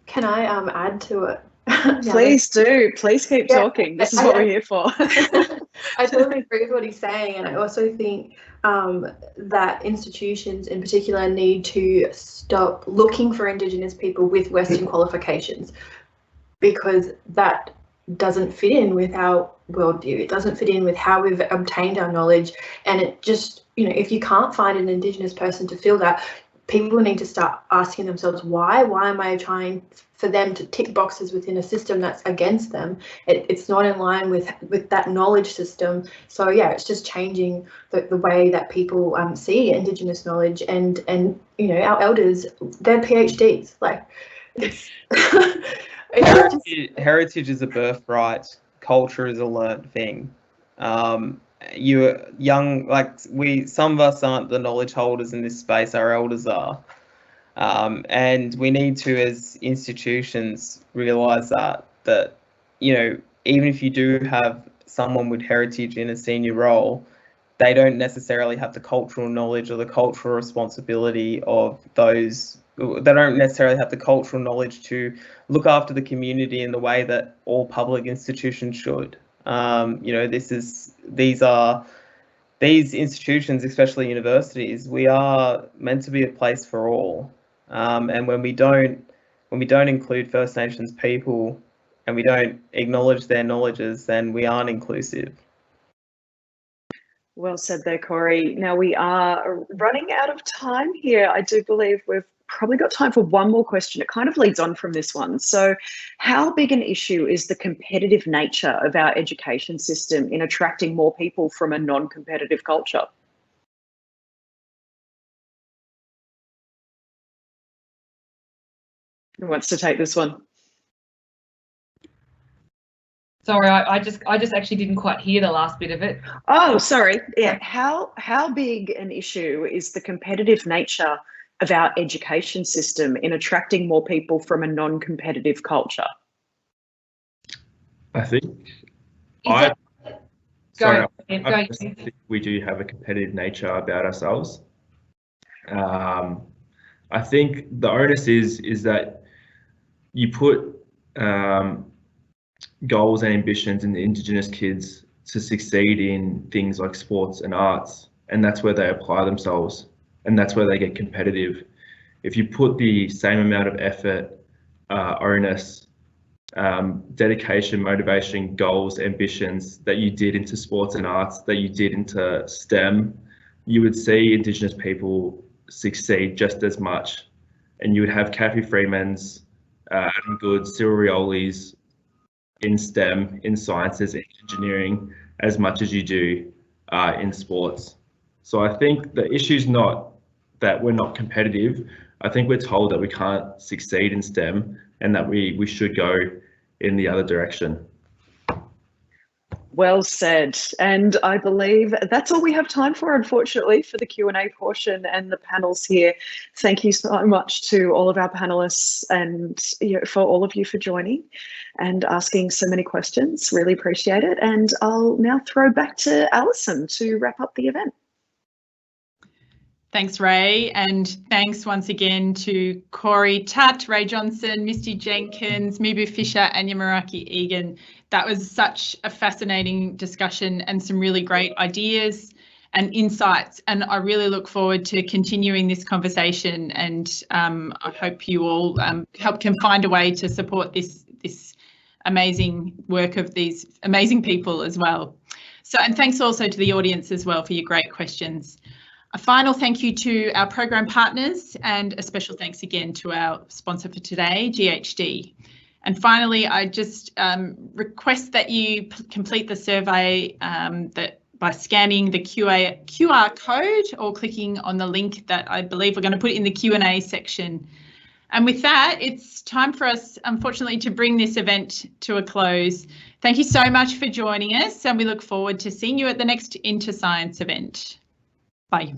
Can I add to Please do. Please keep talking. This is what we're here for. I totally agree with what he's saying, and I also think that institutions in particular need to stop looking for Indigenous people with Western qualifications, because that doesn't fit in with our worldview. It doesn't fit in with how we've obtained our knowledge, and it just, you know, if you can't find an Indigenous person to fill that, people need to start asking themselves why am I trying for them to tick boxes within a system that's against them. It's not in line with that knowledge system. So yeah, it's just changing the way that people see Indigenous knowledge, and you know, our elders, they're PhDs. Like, it's, heritage is a birthright, culture is a learned thing. You're young, like some of us aren't the knowledge holders in this space, our elders are. And we need to, as institutions, realise that, you know, even if you do have someone with heritage in a senior role, they don't necessarily have the cultural knowledge or the cultural responsibility of those. They don't necessarily have the cultural knowledge to look after the community in the way that all public institutions should. You know, these institutions, especially universities, we are meant to be a place for all. And when we don't include First Nations people and we don't acknowledge their knowledges, then we aren't inclusive. Well said there, Corey. Now we are running out of time here. I do believe we've probably got time for one more question. It kind of leads on from this one. So how big an issue is the competitive nature of our education system in attracting more people from a non-competitive culture? Who wants to take this one? Sorry, I just actually didn't quite hear the last bit of it. Oh, sorry. Yeah. How big an issue is the competitive nature of our education system in attracting more people from a non-competitive culture? I think I think we do have a competitive nature about ourselves. I think the onus is that you put goals and ambitions in the Indigenous kids to succeed in things like sports and arts, and that's where they apply themselves, and that's where they get competitive. If you put the same amount of effort, onus, dedication, motivation, goals, ambitions that you did into sports and arts, that you did into STEM, you would see Indigenous people succeed just as much, and you would have Kathy Freeman's, Adam Goods, Cyril Rioli's in STEM, in sciences, in engineering, as much as you do in sports. So I think the issue's not that we're not competitive. I think we're told that we can't succeed in STEM and that we should go in the other direction. Well said. And I believe that's all we have time for, unfortunately, for the Q&A portion and the panels here. Thank you so much to all of our panelists and for all of you for joining and asking so many questions. Really appreciate it. And I'll now throw back to Alison to wrap up the event. Thanks, Ray, and thanks once again to Corey Tutt, Ray Johnson, Misty Jenkins, Mibu Fisher and Yamaraki Egan. That was such a fascinating discussion and some really great ideas and insights, and I really look forward to continuing this conversation, and I hope you all can find a way to support this amazing work of these amazing people as well. So, and thanks also to the audience as well for your great questions. A final thank you to our program partners, and a special thanks again to our sponsor for today, GHD. And finally, I just request that you complete the survey by scanning the QR code or clicking on the link that I believe we're going to put in the Q&A section. And with that, it's time for us, unfortunately, to bring this event to a close. Thank you so much for joining us, and we look forward to seeing you at the next InterScience event. Bye.